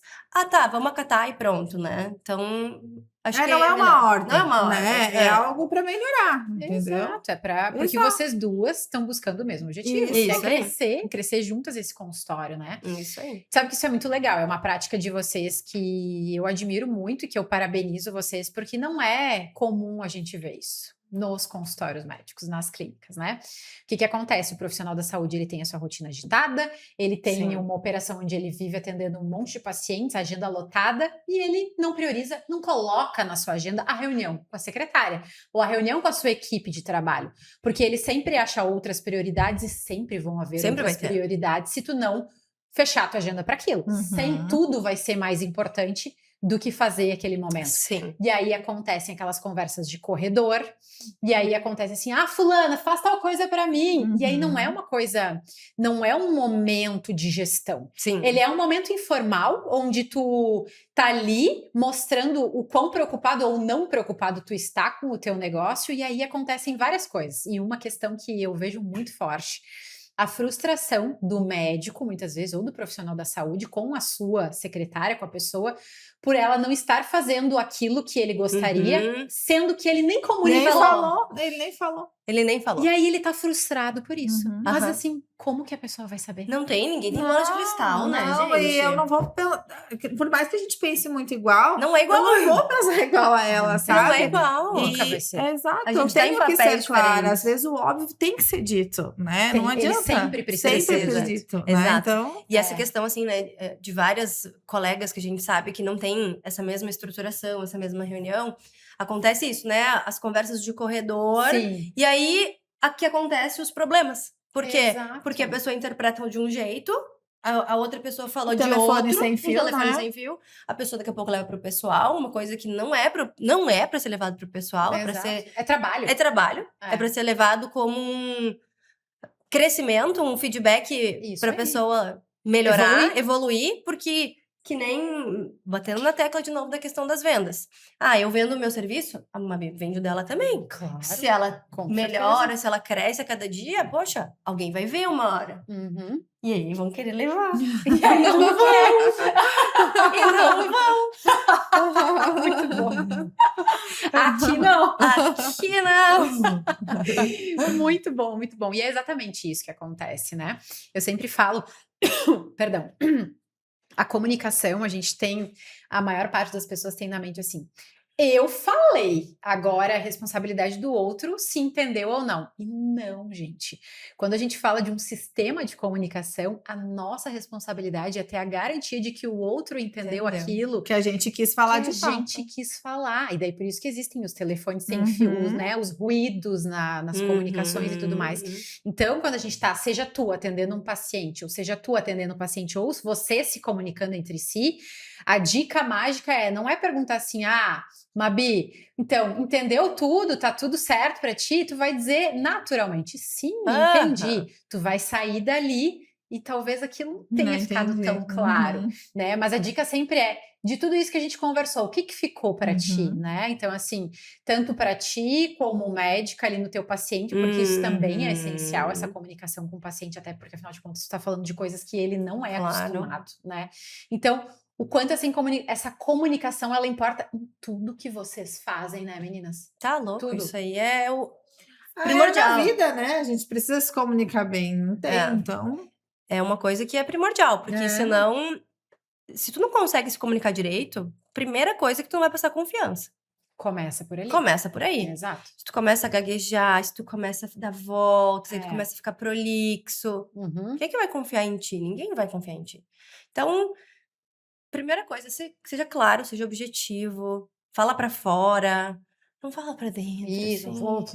tá, vamos acatar e pronto, né? Então, acho que Não é uma melhor. ordem, Não é uma né? ordem. É algo pra melhorar, entendeu? Exato, porque Exato. vocês duas estão buscando o mesmo objetivo, que Isso aí. crescer juntas esse consultório, né? Isso aí. Sabe que isso é muito legal, é uma prática de vocês que eu admiro muito e que eu parabenizo vocês, porque não é comum a gente ver isso nos consultórios médicos, nas clínicas, né? O que acontece? O profissional da saúde, ele tem a sua rotina agitada, ele tem Sim. uma operação onde ele vive atendendo um monte de pacientes, agenda lotada, e ele não prioriza, não coloca na sua agenda a reunião com a secretária, ou a reunião com a sua equipe de trabalho, porque ele sempre acha outras prioridades e sempre vão haver Sempre outras vai ter. prioridades se tu não fechar a tua agenda para aquilo. Uhum. Tudo vai ser mais importante do que fazer aquele momento. Sim. E aí acontecem aquelas conversas de corredor, e aí acontece assim, fulana, faz tal coisa para mim. E aí não é uma coisa, não é um momento de gestão. Sim. Ele é um momento informal, onde tu tá ali mostrando o quão preocupado ou não preocupado tu está com o teu negócio, e aí acontecem várias coisas. E uma questão que eu vejo muito forte, a frustração do médico, muitas vezes, ou do profissional da saúde, com a sua secretária, com a pessoa, por ela não estar fazendo aquilo que ele gostaria, sendo que ele nem comunicou. Ele nem falou. Ele nem falou. E aí ele tá frustrado por isso. Uhum. Mas Aham. assim, como que a pessoa vai saber? Não tem, ninguém tem bola de cristal, né, Não, gente? e eu não vou... Por mais que a gente pense muito igual, Não é igual. eu não vou pensar igual a ela, sabe? Não é igual. Nunca vai ser. Exato, A eu gente tá em tenho que ser papéis clara. diferentes. Às vezes o óbvio tem que ser dito, né? Tem, não ele adianta. sempre precisa Sempre ser dito, né? Exato. Então, E essa questão, assim, né, de várias colegas que a gente sabe que não tem essa mesma estruturação, essa mesma reunião, acontece isso, né? As conversas de corredor. Sim. E aí, aqui acontece os problemas. Por quê? Exato. Porque a pessoa interpreta de um jeito, a outra pessoa falou de telefone outro. sem fio, telefone né? sem fio. A pessoa daqui a pouco leva pro pessoal, uma coisa que não é pra ser levado pro pessoal, é pra Exato. ser... É trabalho. É trabalho, É. é pra ser levado como um crescimento, um feedback Isso pra aí. pessoa melhorar, evoluir, porque que nem batendo na tecla de novo da questão das vendas. Eu vendo o meu serviço, a Mabi vende o dela também. Claro. Se ela Com melhora, certeza. se ela cresce a cada dia, poxa, alguém vai ver uma hora. Uhum. E aí vão querer levar. E aí não vão. E não vão. Muito bom. Aqui não. Aqui não. Muito bom, muito bom. E é exatamente isso que acontece, né? Eu sempre falo, perdão, a comunicação, a gente tem, a maior parte das pessoas tem na mente assim, eu falei, agora é a responsabilidade do outro se entendeu ou não. E não, gente. Quando a gente fala de um sistema de comunicação, a nossa responsabilidade é ter a garantia de que o outro entendeu aquilo que a gente quis falar que de a fato. gente quis falar. E daí por isso que existem os telefones sem fios, né? Os ruídos nas comunicações e tudo mais. Então, quando a gente tá, seja tu atendendo um paciente, ou seja tu atendendo um paciente, ou você se comunicando entre si, a dica mágica não é perguntar assim, Mabi, então, entendeu tudo? Tá tudo certo pra ti? Tu vai dizer naturalmente, sim, entendi. Tu vai sair dali e talvez aquilo não tenha ficado tão claro, né? Mas a dica sempre é, de tudo isso que a gente conversou, o que ficou pra ti, né? Então, assim, tanto pra ti como médica ali no teu paciente, porque isso também é essencial, essa comunicação com o paciente, até porque, afinal de contas, tu tá falando de coisas que ele não é acostumado, né? Então, o quanto essa comunicação, ela importa em tudo que vocês fazem, né, meninas? Tá louco, Tudo. isso aí é o É primordial. na vida, né? A gente precisa se comunicar bem, não tem, então... É uma coisa que é primordial, porque senão, se tu não consegue se comunicar direito, primeira coisa é que tu não vai passar confiança. Começa por ali. Começa por aí. Exato. Se tu começa a gaguejar, se tu começa a dar voltas, se tu É. começa a ficar prolixo, Uhum. quem é que vai confiar em ti? Ninguém vai confiar em ti. Então, primeira coisa, seja claro, seja objetivo, fala pra fora, não fala pra dentro, Isso, assim. vou.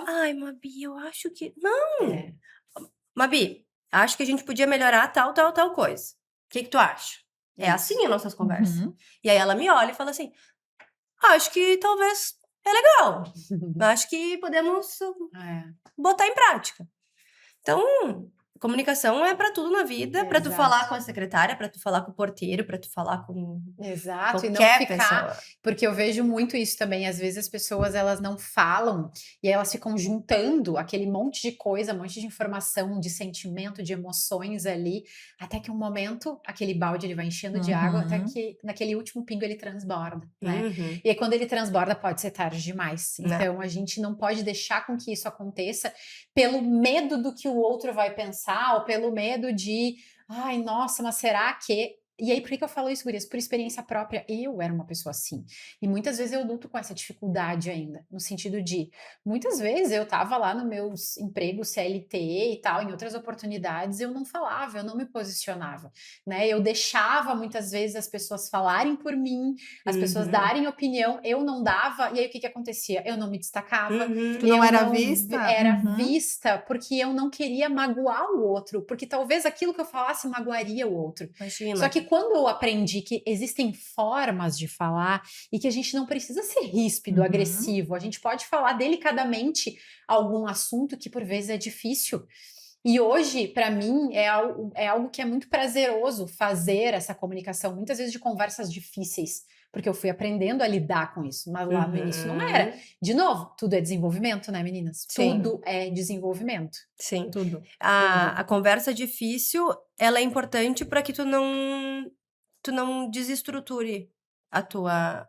Ai, Mabi, eu acho que... Não! É. Mabi, acho que a gente podia melhorar tal coisa. O que tu acha? É Isso. assim as nossas conversas. Uhum. E aí ela me olha e fala assim, acho que talvez é legal. Acho que podemos É. botar em prática. Então, comunicação é pra tudo na vida, pra tu Exato. falar com a secretária, pra tu falar com o porteiro, pra tu falar com Exato, e não qualquer ficar, pessoa. porque eu vejo muito isso também, às vezes as pessoas elas não falam e elas ficam juntando aquele monte de coisa, um monte de informação, de sentimento, de emoções ali, até que um momento aquele balde ele vai enchendo de água, até Uhum. que naquele último pingo ele transborda, né? Uhum. E aí, quando ele transborda, pode ser tarde demais. Né. Então, a gente não pode deixar com que isso aconteça pelo medo do que o outro vai pensar, ou pelo medo de, ai, nossa, mas será que... E aí, por que eu falo isso, gurias? Por experiência própria, eu era uma pessoa assim. E muitas vezes eu luto com essa dificuldade ainda, no sentido de, muitas vezes eu tava lá no meus empregos CLT e tal, em outras oportunidades, eu não falava, eu não me posicionava, né? Eu deixava muitas vezes as pessoas falarem por mim, as pessoas Uhum. darem opinião, eu não dava, e aí o que acontecia? Eu não me destacava, Uhum. Tu não eu era vista? era Uhum. vista porque eu não queria magoar o outro, porque talvez aquilo que eu falasse magoaria o outro. Imagina. Só que quando eu aprendi que existem formas de falar e que a gente não precisa ser ríspido, Uhum. agressivo, a gente pode falar delicadamente algum assunto que por vezes é difícil. E hoje, para mim, é algo que é muito prazeroso fazer essa comunicação, muitas vezes de conversas difíceis, porque eu fui aprendendo a lidar com isso, mas lá no início não era. Uhum. De novo, tudo é desenvolvimento, né, meninas? Sim. Tudo é desenvolvimento. Sim. Tudo. A conversa difícil, ela é importante para que tu não desestruture a tua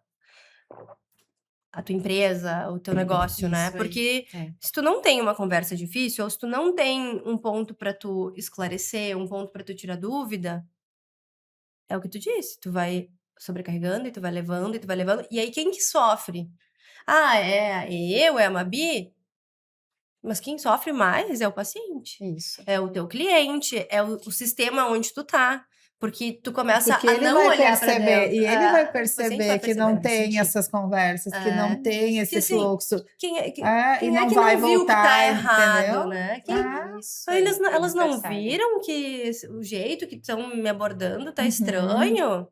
empresa, o teu negócio, né? Isso aí. Porque É. se tu não tem uma conversa difícil, ou se tu não tem um ponto para tu esclarecer, um ponto para tu tirar dúvida, é o que tu disse, tu vai sobrecarregando e tu vai levando e tu vai levando. E aí quem que sofre? Ah, é a Mabi? Mas quem sofre mais é o paciente. Isso. É o teu cliente, é o sistema onde tu tá. Porque tu começa Porque a ele não vai olhar pra perceber, dentro. e ele É, vai o paciente perceber vai que não perceber, vai tem sentir. essas conversas, que não tem esse assim, fluxo. Quem é e que não não viu que tá voltar, errado, entendeu? né? Isso Elas eles não percebem. viram que o jeito que estão me abordando tá Uhum. estranho?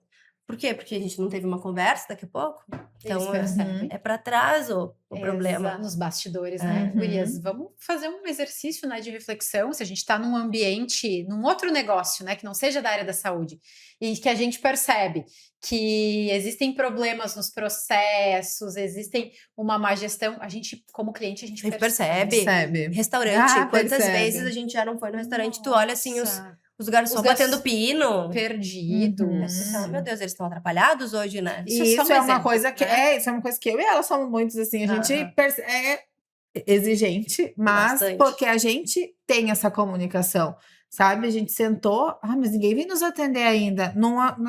Por quê? Porque a gente não teve uma conversa daqui a pouco? Eles Então, percebem. é pra trás o problema. Nos bastidores, né? Uhum. Gurias, vamos fazer um exercício, né, de reflexão, se a gente está num ambiente, num outro negócio, né, que não seja da área da saúde, e que a gente percebe que existem problemas nos processos, existem uma má gestão, a gente, como cliente, a gente percebe. Percebe. Restaurante, quantas percebe. vezes a gente já não foi no restaurante, tu olha assim Nossa, os garçons batendo pino. perdidos. Tu fala, meu Deus, eles estão atrapalhados hoje, né? Isso é E só isso um é uma exemplo, coisa que né? isso é uma coisa que eu e ela somos muitos assim, a gente Aham. é exigente, mas Bastante. porque a gente tem essa comunicação, sabe? A gente sentou, mas ninguém veio nos atender ainda.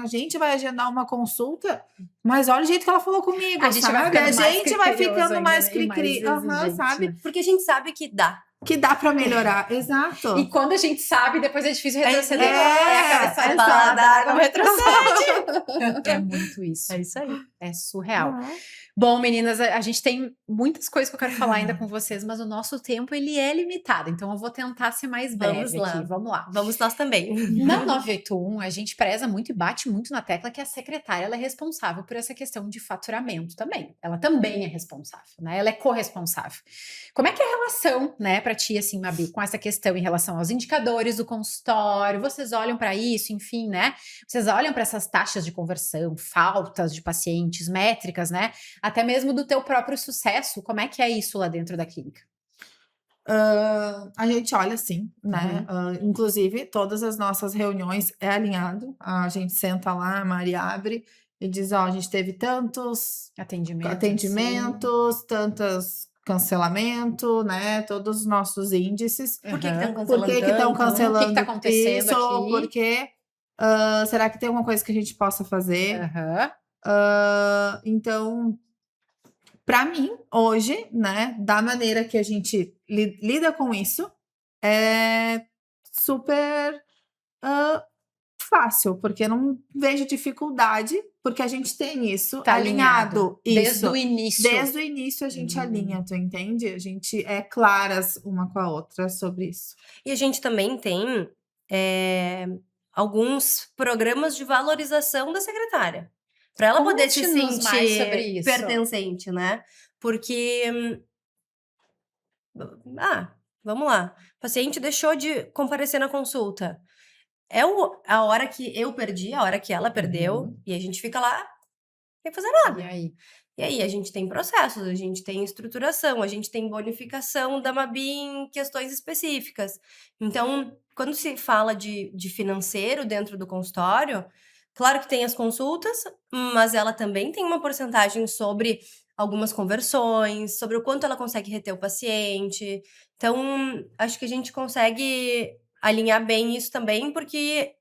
A gente vai agendar uma consulta, mas olha o jeito que ela falou comigo, A gente vai sabe? ficando A mais gente vai criterioso ficando ainda, mais né? E mais cri-cri, exigente, sabe? né? Porque a gente sabe que dá. Que dá pra melhorar, exato. E quando a gente sabe, depois é difícil retroceder. É, aquela história o de paladar não retrocede. É muito isso. É isso aí. É surreal. Uhum. Bom, meninas, a gente tem muitas coisas que eu quero falar ainda com vocês, mas o nosso tempo ele é limitado, então eu vou tentar ser mais breve Vamos lá. aqui. Vamos lá. Vamos nós também. Na 981, a gente preza muito e bate muito na tecla que a secretária ela é responsável por essa questão de faturamento também. Ela também é responsável, né? Ela é corresponsável. Como é que é a relação, né, para ti, assim, Mabi, com essa questão em relação aos indicadores do consultório? Vocês olham para isso, enfim, né? Vocês olham para essas taxas de conversão, faltas de pacientes, métricas, né? Até mesmo do teu próprio sucesso. Como é que é isso lá dentro da clínica? A gente olha sim, né? Inclusive, todas as nossas reuniões é alinhado. A gente senta lá, a Mari abre e diz: ó, a gente teve tantos atendimentos, tantos cancelamento, né? Todos os nossos índices. Por que estão cancelando Por que estão tanto? cancelando O que tá acontecendo isso? aqui? Porque será que tem alguma coisa que a gente possa fazer? Então, para mim, hoje, né, da maneira que a gente lida com isso, é super fácil, porque não vejo dificuldade, porque a gente tem isso Tá alinhado. alinhado. Desde o Isso. início. Desde o início a gente alinha, tu entende? A gente é claras uma com a outra sobre isso. E a gente também tem alguns programas de valorização da secretária. Para ela poder se Conte-nos mais sobre sentir isso. pertencente, né? Porque, vamos lá. O paciente deixou de comparecer na consulta. É a hora que eu perdi, a hora que ela perdeu, e a gente fica lá sem fazer E nada. aí? E aí a gente tem processos, a gente tem estruturação, a gente tem bonificação da Mabi em questões específicas. Então, quando se fala de financeiro dentro do consultório, claro que tem as consultas, mas ela também tem uma porcentagem sobre algumas conversões, sobre o quanto ela consegue reter o paciente. Então, acho que a gente consegue alinhar bem isso também, porque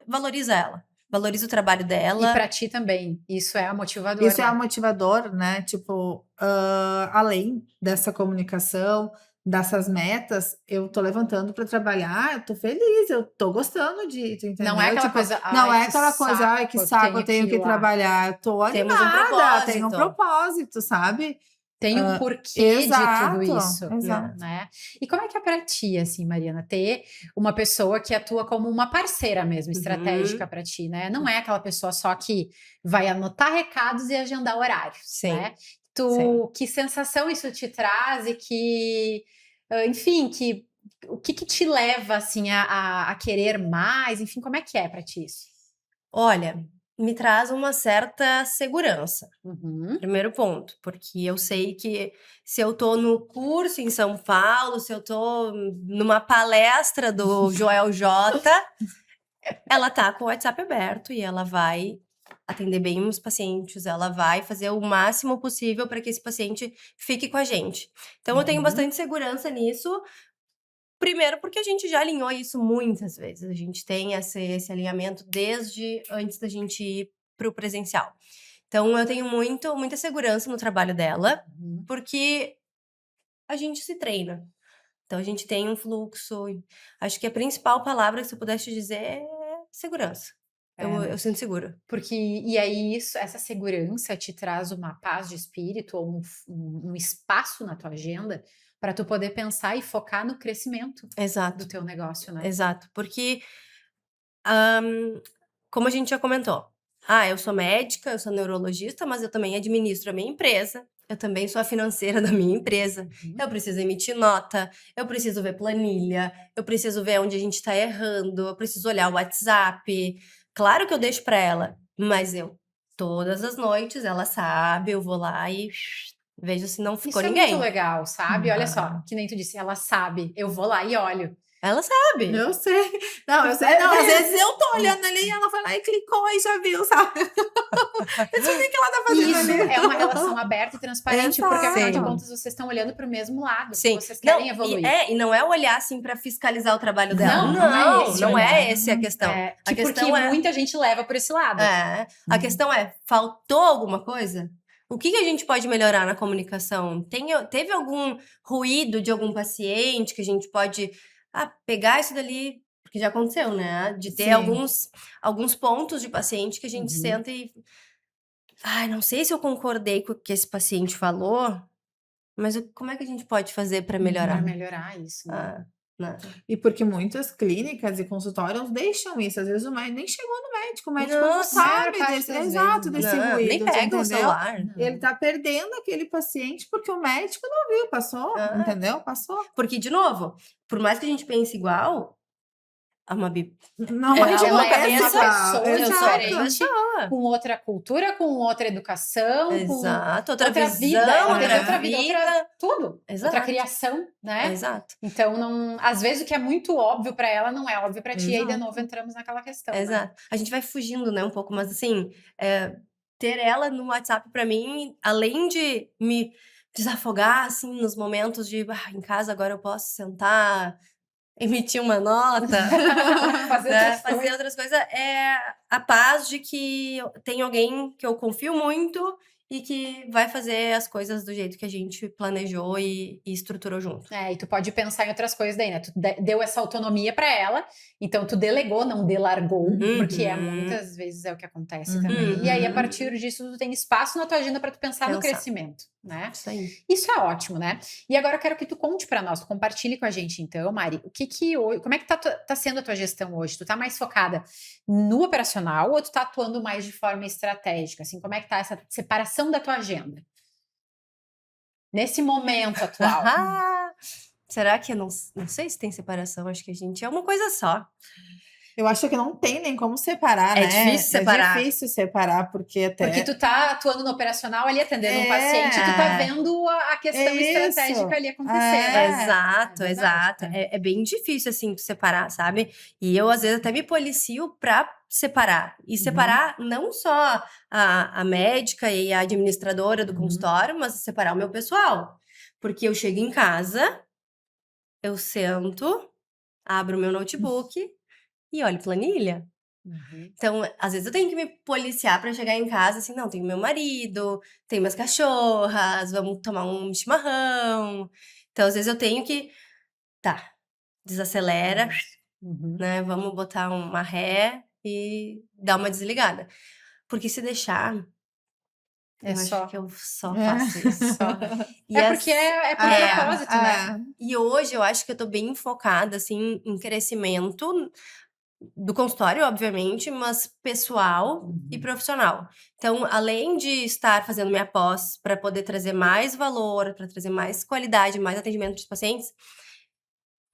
valoriza ela, valoriza o trabalho E dela. para ti também, isso é motivador, Isso é né? motivador, né? Tipo, além dessa comunicação, dessas metas, eu tô levantando para trabalhar, eu tô feliz, eu tô gostando de, tu entendeu? Não é aquela Tipo, coisa, não ai, é que aquela coisa, ai, que saco, eu tenho que ir lá. trabalhar. Eu tô Temos um animada, tenho um propósito. propósito, sabe? Tem um porquê de tudo isso, Exato. né? E como é que é para ti, assim, Mariana, ter uma pessoa que atua como uma parceira mesmo, estratégica para ti, né? Não é aquela pessoa só que vai anotar recados e agendar horários, Sim, né? sim. Que sensação isso te traz e enfim, o que te leva, assim, a querer mais? Enfim, como é que é para ti isso? Olha, me traz uma certa segurança. Uhum. Primeiro ponto, porque eu sei que se eu tô no curso em São Paulo, se eu tô numa palestra do Joel J, ela tá com o WhatsApp aberto e ela vai atender bem os pacientes, ela vai fazer o máximo possível para que esse paciente fique com a gente. Então eu tenho bastante segurança nisso. Primeiro, porque a gente já alinhou isso muitas vezes. A gente tem esse alinhamento desde antes da gente ir para o presencial. Então, eu tenho muita segurança no trabalho dela, porque a gente se treina. Então, a gente tem um fluxo. Acho que a principal palavra que se eu pudesse te dizer é segurança. Eu sinto segura. Porque, e aí, essa segurança te traz uma paz de espírito ou um espaço na tua agenda para tu poder pensar e focar no crescimento Exato. do teu negócio, né? Exato. Porque, como a gente já comentou, eu sou médica, eu sou neurologista, mas eu também administro a minha empresa. Eu também sou a financeira da minha empresa. Eu preciso emitir nota, eu preciso ver planilha, eu preciso ver onde a gente tá errando, eu preciso olhar o WhatsApp. Claro que eu deixo para ela, mas todas as noites, ela sabe, eu vou lá e vejo se não ficou Isso ninguém. é muito legal, sabe? Olha só, que nem tu disse, ela sabe, eu vou lá e olho. Ela sabe. Eu sei. Não, eu sei. Não, às vezes eu tô olhando ali e ela foi lá e clicou e já viu, sabe? Eu sei o que ela tá fazendo Isso ali. é uma relação aberta e transparente, porque afinal de Exato. contas vocês estão olhando para o mesmo lado. Sim. Vocês querem evoluir. E não é olhar assim para fiscalizar o trabalho dela. Não é esse a questão. A questão porque muita gente leva por esse lado. A questão é, faltou alguma coisa? O que a gente pode melhorar na comunicação? Teve algum ruído de algum paciente que a gente pode pegar isso dali? Porque já aconteceu, né? De ter alguns pontos de paciente que a gente senta e... não sei se eu concordei com o que esse paciente falou, mas como é que a gente pode fazer para melhorar? Para melhorar isso, né? E porque muitas clínicas e consultórios deixam isso. Às vezes o médico nem chegou no médico, o médico não sabe desse ruído. Nem pega o celular. Ele tá perdendo aquele paciente porque o médico não viu, passou, entendeu? Passou. Porque, de novo, por mais que a gente pense igual, a Mabi não ela é de uma é uma pessoa pessoa diferente, com outra cultura, com outra educação, Exato, com outra vida, outra vida, tudo. Exato. Outra criação, né? Exato. Então, às vezes o que é muito óbvio para ela não é óbvio para ti, e aí de novo entramos naquela questão. Exato. Né? A gente vai fugindo, né, um pouco, mas assim, ter ela no WhatsApp para mim, além de me desafogar, assim, nos momentos de em casa agora eu posso sentar emitir uma nota, Fazer né, outras fazer coisas. outras coisas, é a paz de que tem alguém que eu confio muito e que vai fazer as coisas do jeito que a gente planejou e estruturou junto. E tu pode pensar em outras coisas daí, né? Tu deu essa autonomia para ela, então tu delegou, não delargou, porque muitas vezes é o que acontece também. E aí, a partir disso, tu tem espaço na tua agenda para tu pensar no crescimento, né? Isso aí. Isso é ótimo, né? E agora eu quero que tu conte para nós, tu compartilhe com a gente então, Mari, como é que tá sendo a tua gestão hoje? Tu tá mais focada no operacional ou tu tá atuando mais de forma estratégica? Assim, como é que tá essa separação da tua agenda? Nesse momento atual. Será que eu não sei se tem separação? Acho que a gente é uma coisa só. Eu acho que não tem nem como separar, É né? difícil separar. É difícil separar, porque Porque tu tá atuando no operacional ali, atendendo um paciente, tu tá vendo a questão estratégica ali acontecer, né? Exato, É verdade, exato. É bem difícil, assim, tu separar, sabe? E eu, às vezes, até me policio pra separar. E separar não só a médica e a administradora do consultório, mas separar o meu pessoal. Porque eu chego em casa, eu sento, abro o meu notebook e olho planilha. Então, às vezes eu tenho que me policiar pra chegar em casa, assim, não, tenho meu marido, tenho minhas cachorras, vamos tomar um chimarrão. Então, às vezes eu tenho que, desacelera, né, vamos botar uma ré e dar uma desligada. Porque se deixar, eu acho que eu só faço isso. E porque é por propósito, né? E hoje eu acho que eu tô bem focada, assim, em crescimento do consultório, obviamente, mas pessoal e profissional. Então, além de estar fazendo minha pós para poder trazer mais valor, para trazer mais qualidade, mais atendimento para os pacientes,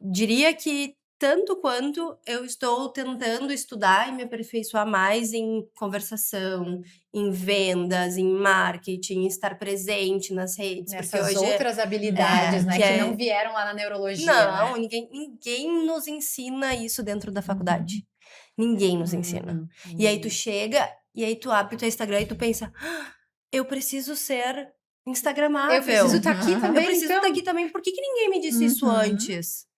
diria que tanto quanto eu estou tentando estudar e me aperfeiçoar mais em conversação, em vendas, em marketing, estar presente nas redes. Essas porque hoje outras habilidades, né? Que não vieram lá na neurologia. Não, né? ninguém nos ensina isso dentro da faculdade. Ninguém nos ensina. E aí tu chega, e aí tu abre o teu Instagram e tu pensa, eu preciso ser instagramável. Eu preciso estar aqui também, Eu preciso estar aqui também. Por que ninguém me disse isso antes?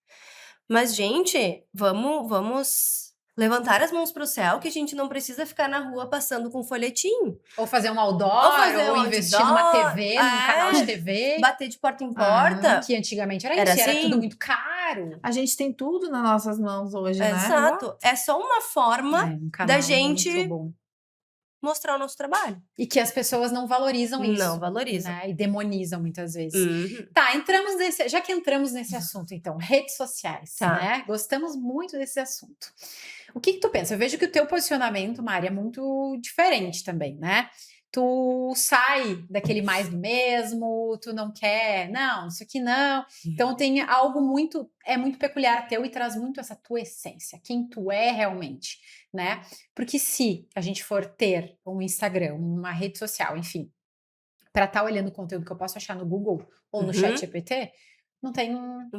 Mas, gente, vamos levantar as mãos pro céu, que a gente não precisa ficar na rua passando com folhetim. Ou fazer um outdoor, ou investir numa TV, num canal de TV. Bater de porta em porta. Que antigamente era isso, era tudo muito caro. A gente tem tudo nas nossas mãos hoje, né? Exato. É só uma forma da gente mostrar o nosso trabalho. E que as pessoas não valorizam isso. Não valorizam. Né? E demonizam muitas vezes. Tá, já que entramos nesse assunto, então, redes sociais, né? Gostamos muito desse assunto. O que tu pensa? Eu vejo que o teu posicionamento, Mari, é muito diferente também, né? Tu sai daquele mais do mesmo, tu não quer, não, isso aqui não. Então tem algo muito peculiar teu e traz muito essa tua essência, quem tu é realmente, né? Porque se a gente for ter um Instagram, uma rede social, enfim, para estar olhando o conteúdo que eu posso achar no Google ou no ChatGPT, não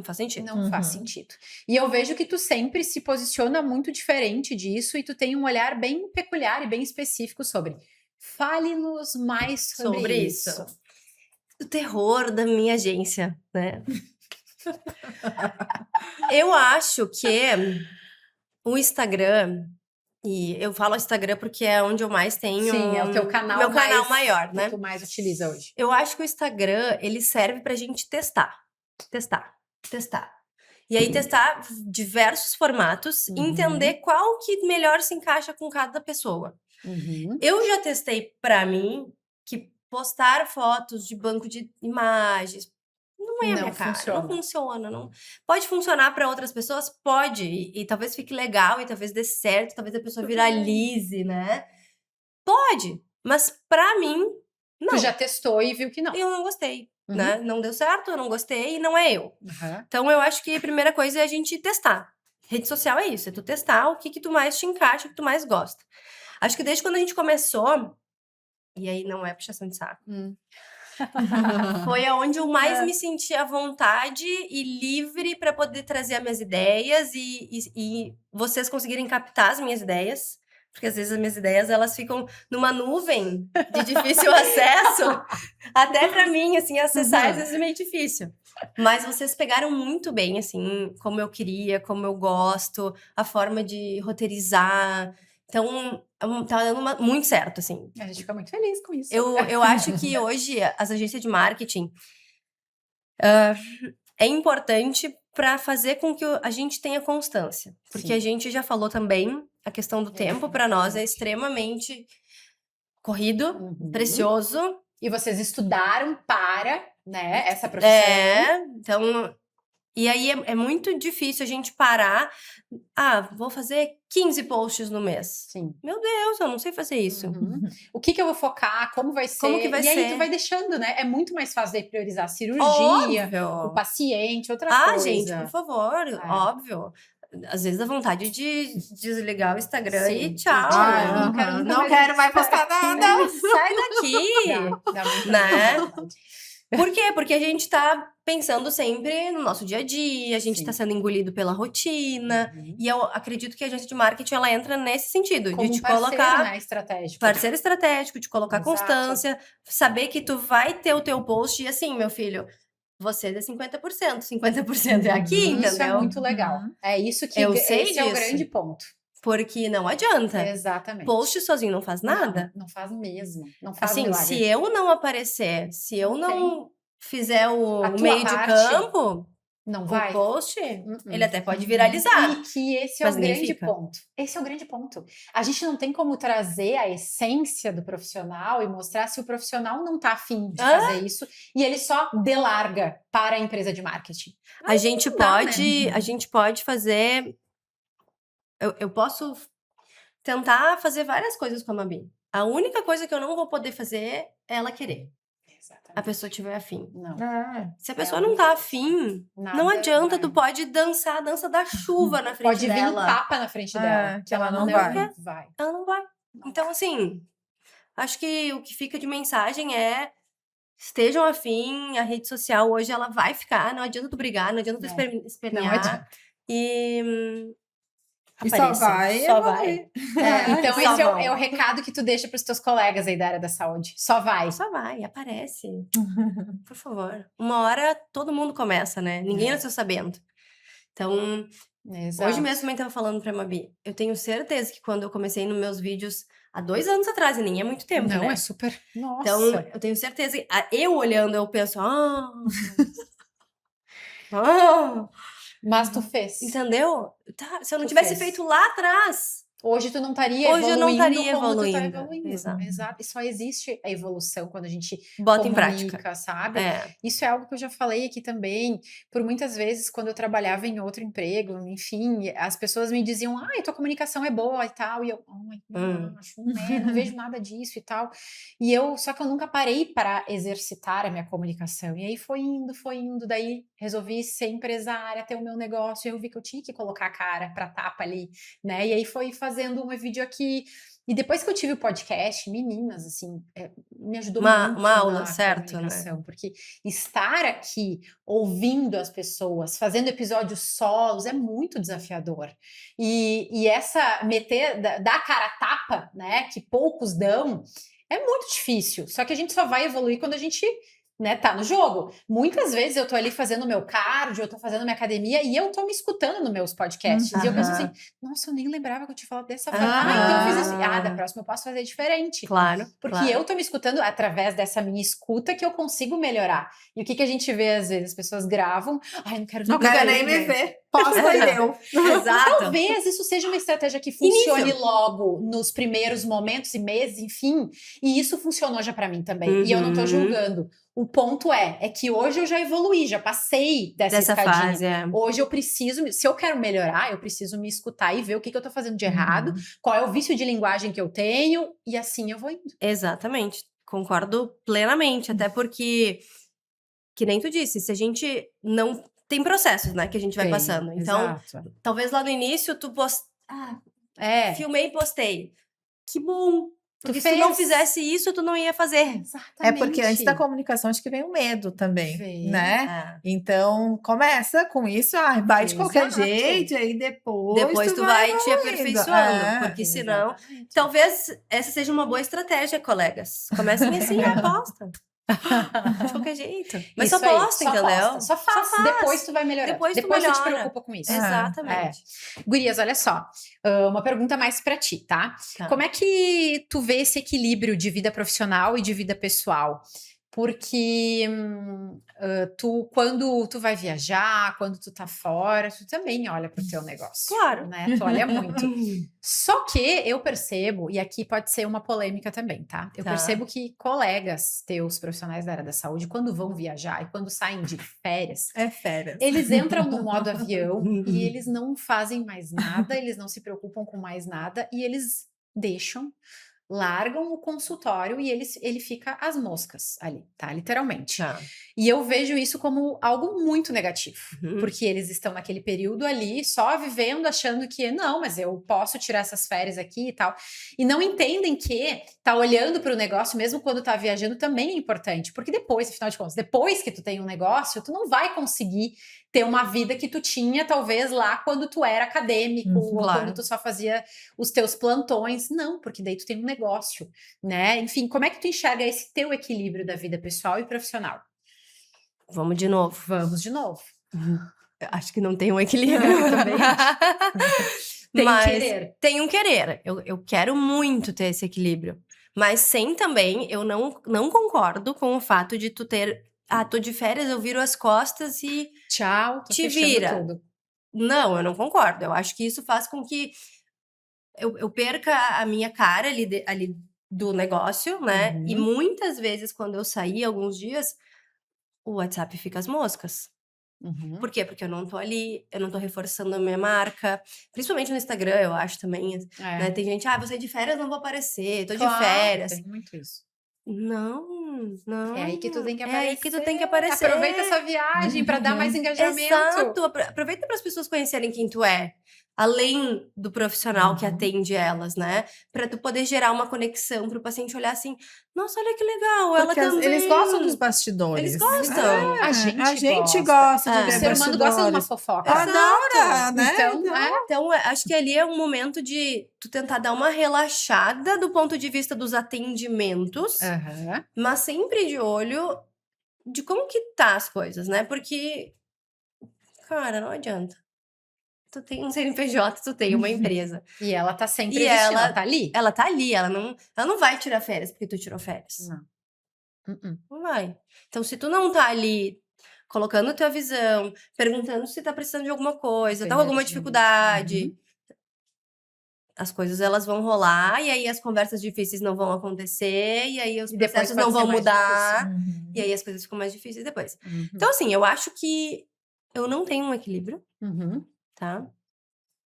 faz sentido. Não faz sentido. E eu vejo que tu sempre se posiciona muito diferente disso e tu tem um olhar bem peculiar e bem específico sobre. Fale-nos mais sobre isso. O terror da minha agência, né? Eu acho que o Instagram, e eu falo Instagram porque é onde eu mais tenho... Sim, é o teu canal meu canal maior, né? Que tu mais utiliza hoje. Eu acho que o Instagram, ele serve pra gente testar. E aí testar diversos formatos, entender qual que melhor se encaixa com cada pessoa. Eu já testei pra mim que postar fotos de banco de imagens não é a minha cara, não funciona. Não. Pode funcionar para outras pessoas? Pode, e talvez fique legal, e talvez dê certo, talvez a pessoa viralize, né? Pode, mas pra mim, não. Tu já testou e viu que não. Eu não gostei, né? Não deu certo, eu não gostei e não é eu. Então eu acho que a primeira coisa é a gente testar. Rede social é isso, é tu testar o que tu mais te encaixa, o que tu mais gosta. Acho que desde quando a gente começou, e aí não é puxação de saco, foi aonde eu mais me senti à vontade e livre para poder trazer as minhas ideias e vocês conseguirem captar as minhas ideias. Porque às vezes as minhas ideias, elas ficam numa nuvem de difícil acesso. Até pra mim, assim, acessar às vezes é meio difícil. Mas vocês pegaram muito bem, assim, como eu queria, como eu gosto, a forma de roteirizar. Então, tá dando muito certo, assim. A gente fica muito feliz com isso. Eu acho que hoje as agências de marketing é importante para fazer com que a gente tenha constância. Porque Sim. a gente já falou também, a questão do tempo para nós é extremamente corrido, precioso. E vocês estudaram para, né, essa profissão. Então... E aí é muito difícil a gente parar. Vou fazer 15 posts no mês. Sim. Meu Deus, eu não sei fazer isso. O que eu vou focar? Como vai ser? Como que vai e aí ser? tu vai deixando, né? É muito mais fácil daí priorizar a cirurgia, o paciente, outra coisa. Gente, por favor, óbvio. Às vezes dá vontade de desligar o Instagram e tchau. Não quero mais postar nada. Sai daqui. Dá muito né? Por quê? Porque a gente tá pensando sempre no nosso dia a dia, a gente tá sendo engolido pela rotina. E eu acredito que a agência de marketing, ela entra nesse sentido, como de te parceiro, colocar... né, estratégico. Parceiro estratégico, de colocar constância, saber que tu vai ter o teu post e assim, meu filho, você é 50%, 50% é aqui, entendeu? Isso é muito legal. É isso que esse é o grande ponto. Porque não adianta. Exatamente. Post sozinho não faz nada. Não faz mesmo. Não faz assim, milagre. Se eu não aparecer, se eu não fizer o meio de campo, não vai. O post, ele até pode viralizar. E que esse é o grande ponto. Esse é o grande ponto. A gente não tem como trazer a essência do profissional e mostrar se o profissional não tá afim de fazer isso e ele só delarga para a empresa de marketing. A gente pode fazer... Eu posso tentar fazer várias coisas com a Mabi. A única coisa que eu não vou poder fazer é ela querer. Exatamente. A pessoa tiver afim. Não. Se a pessoa não tá afim, não adianta. Tu pode dançar a dança da chuva na frente dela. Pode vir um tapa na frente dela. Que ela não vai. Ela não vai. Então, assim, acho que o que fica de mensagem é: estejam afim, a rede social hoje ela vai ficar, não adianta tu brigar, não adianta tu espernear. Não adianta. E só vai. Então esse é o recado que tu deixa para os teus colegas aí da área da saúde. Só vai. Só vai, aparece. Por favor. Uma hora todo mundo começa, né? Ninguém nasceu sabendo. Então, hoje mesmo também tava falando pra Mabi. Eu tenho certeza que quando eu comecei nos meus vídeos há 2 anos atrás, e nem é muito tempo, Não, né? é super... Nossa. Então, eu tenho certeza que eu olhando, eu penso... Mas tu fez. Entendeu? Se eu não tivesse feito lá atrás... Hoje tu não estaria evoluindo. Hoje eu não estaria evoluindo. Exato. E só existe a evolução quando a gente bota em prática, sabe? Isso é algo que eu já falei aqui também. Por muitas vezes, quando eu trabalhava em outro emprego, enfim, as pessoas me diziam, tua comunicação é boa e tal. E eu, não vejo nada disso e tal. Só que eu nunca parei para exercitar a minha comunicação. E aí foi indo. Daí resolvi ser empresária, ter o meu negócio. Eu vi que eu tinha que colocar a cara pra tapa ali, né? E aí foi fazendo um vídeo aqui. E depois que eu tive o podcast, meninas, assim, me ajudou muito uma aula, certo, comunicação, né? Porque estar aqui ouvindo as pessoas, fazendo episódios solos é muito desafiador. E essa dar cara a tapa, né, que poucos dão, é muito difícil. Só que a gente só vai evoluir quando a gente... né, tá no jogo. Muitas vezes eu tô ali fazendo meu cardio, eu tô fazendo minha academia e eu tô me escutando nos meus podcasts. E eu penso assim, nossa, eu nem lembrava que eu tinha falado dessa forma. Então eu fiz isso. Da próxima eu posso fazer diferente. Claro. Porque eu tô me escutando através dessa minha escuta que eu consigo melhorar. E o que a gente vê às vezes? As pessoas gravam, não quero nem me ver. Posta e deu. Exato. Talvez isso seja uma estratégia que funcione logo nos primeiros momentos e meses, enfim. E isso funcionou já pra mim também. E eu não tô julgando. O ponto é que hoje eu já evoluí, já passei dessa escadinha. Fase, Hoje eu preciso, se eu quero melhorar, eu preciso me escutar e ver o que eu tô fazendo de errado, qual é o vício de linguagem que eu tenho, e assim eu vou indo. Exatamente, concordo plenamente, até porque, que nem tu disse, se a gente não... Tem processos, né, que a gente vai passando. Então, talvez lá no início tu filmei e postei. Que bom! Porque se tu não fizesse isso, tu não ia fazer. Exatamente. porque antes da comunicação acho que vem o medo também, Vem. né? Então começa com isso, vai de qualquer Exato. jeito, e aí depois Tu vai te evoluindo. aperfeiçoando, porque senão... Exatamente. Talvez essa seja uma boa estratégia, colegas. Comecem assim, aposta. De qualquer jeito. Mas Isso só aí, aposta, entendeu? aposta, só faz. Depois tu vai melhorar. Depois tu tu te melhora. preocupa com isso. Exatamente. Gurias, olha só. Uma pergunta mais pra ti, tá? Tá. Como é que tu vê esse equilíbrio de vida profissional e de vida pessoal? Porque quando tu vai viajar, quando tu tá fora, tu também olha pro teu negócio. Claro. Né? Tu olha muito. Só que eu percebo, e aqui pode ser uma polêmica também, tá? Eu Tá. percebo que colegas teus, profissionais da área da saúde, quando vão viajar e quando saem de férias, É férias. eles entram no modo avião e eles não fazem mais nada, eles não se preocupam com mais nada e eles largam o consultório e ele fica às moscas ali, tá? Literalmente. Tá. E eu vejo isso como algo muito negativo, Uhum. porque eles estão naquele período ali só vivendo, achando que não, mas eu posso tirar essas férias aqui e tal. E não entendem que tá olhando para o negócio, mesmo quando tá viajando, também é importante, porque depois, afinal de contas, depois que tu tem um negócio, tu não vai conseguir ter uma vida que tu tinha, talvez, lá quando tu era acadêmico, ou claro. quando tu só fazia os teus plantões. Não, porque daí tu tem um negócio, né? Enfim, como é que tu enxerga esse teu equilíbrio da vida pessoal e profissional? Vamos de novo. Vamos de novo. Eu acho que não tem um equilíbrio. Eu também Tem Mas querer. tem um querer. Eu quero muito ter esse equilíbrio. Mas sem também, eu não concordo com o fato de tu ter... tô de férias, eu viro as costas e... Tchau, tô Te fechando vira. tudo. Não, eu não concordo. Eu acho que isso faz com que eu perca a minha cara ali do negócio, né? Uhum. E muitas vezes, quando eu saí alguns dias, o WhatsApp fica às moscas. Uhum. Por quê? Porque eu não tô ali, eu não tô reforçando a minha marca. Principalmente no Instagram, eu acho também. Né? Tem gente, vou sair de férias, não vou aparecer, tô de férias. Tem muito isso. Não. É aí que tu tem que É aparecer. aí que tu tem que aparecer. Aproveita essa viagem para dar mais engajamento. Exato. Aproveita para as pessoas conhecerem quem tu é. Além do profissional que atende elas, né? Pra tu poder gerar uma conexão pro paciente olhar assim, nossa, olha que legal, Porque ela também. eles gostam dos bastidores. Eles gostam. A gente gosta de É. ver O ser humano gosta de uma fofoca. Adora, né? Então, Acho que ali é um momento de tu tentar dar uma relaxada do ponto de vista dos atendimentos, aham. mas sempre de olho de como que tá as coisas, né? Porque, cara, não adianta. Tu tem um CNPJ, tu tem uma empresa. E ela tá sempre E existindo, ela- ela tá ali. Ela tá ali, ela não vai tirar férias porque tu tirou férias. Não. Não vai. Então, se tu não tá ali colocando tua visão, perguntando se tá precisando de alguma coisa, tá com alguma Energia. dificuldade, as coisas elas vão rolar, e aí as conversas difíceis não vão acontecer, e aí os E depois processos pode não ser vão mais mudar, Uhum. e aí as coisas ficam mais difíceis depois. Uhum. Então, assim, eu acho que eu não tenho um equilíbrio, Uhum. tá?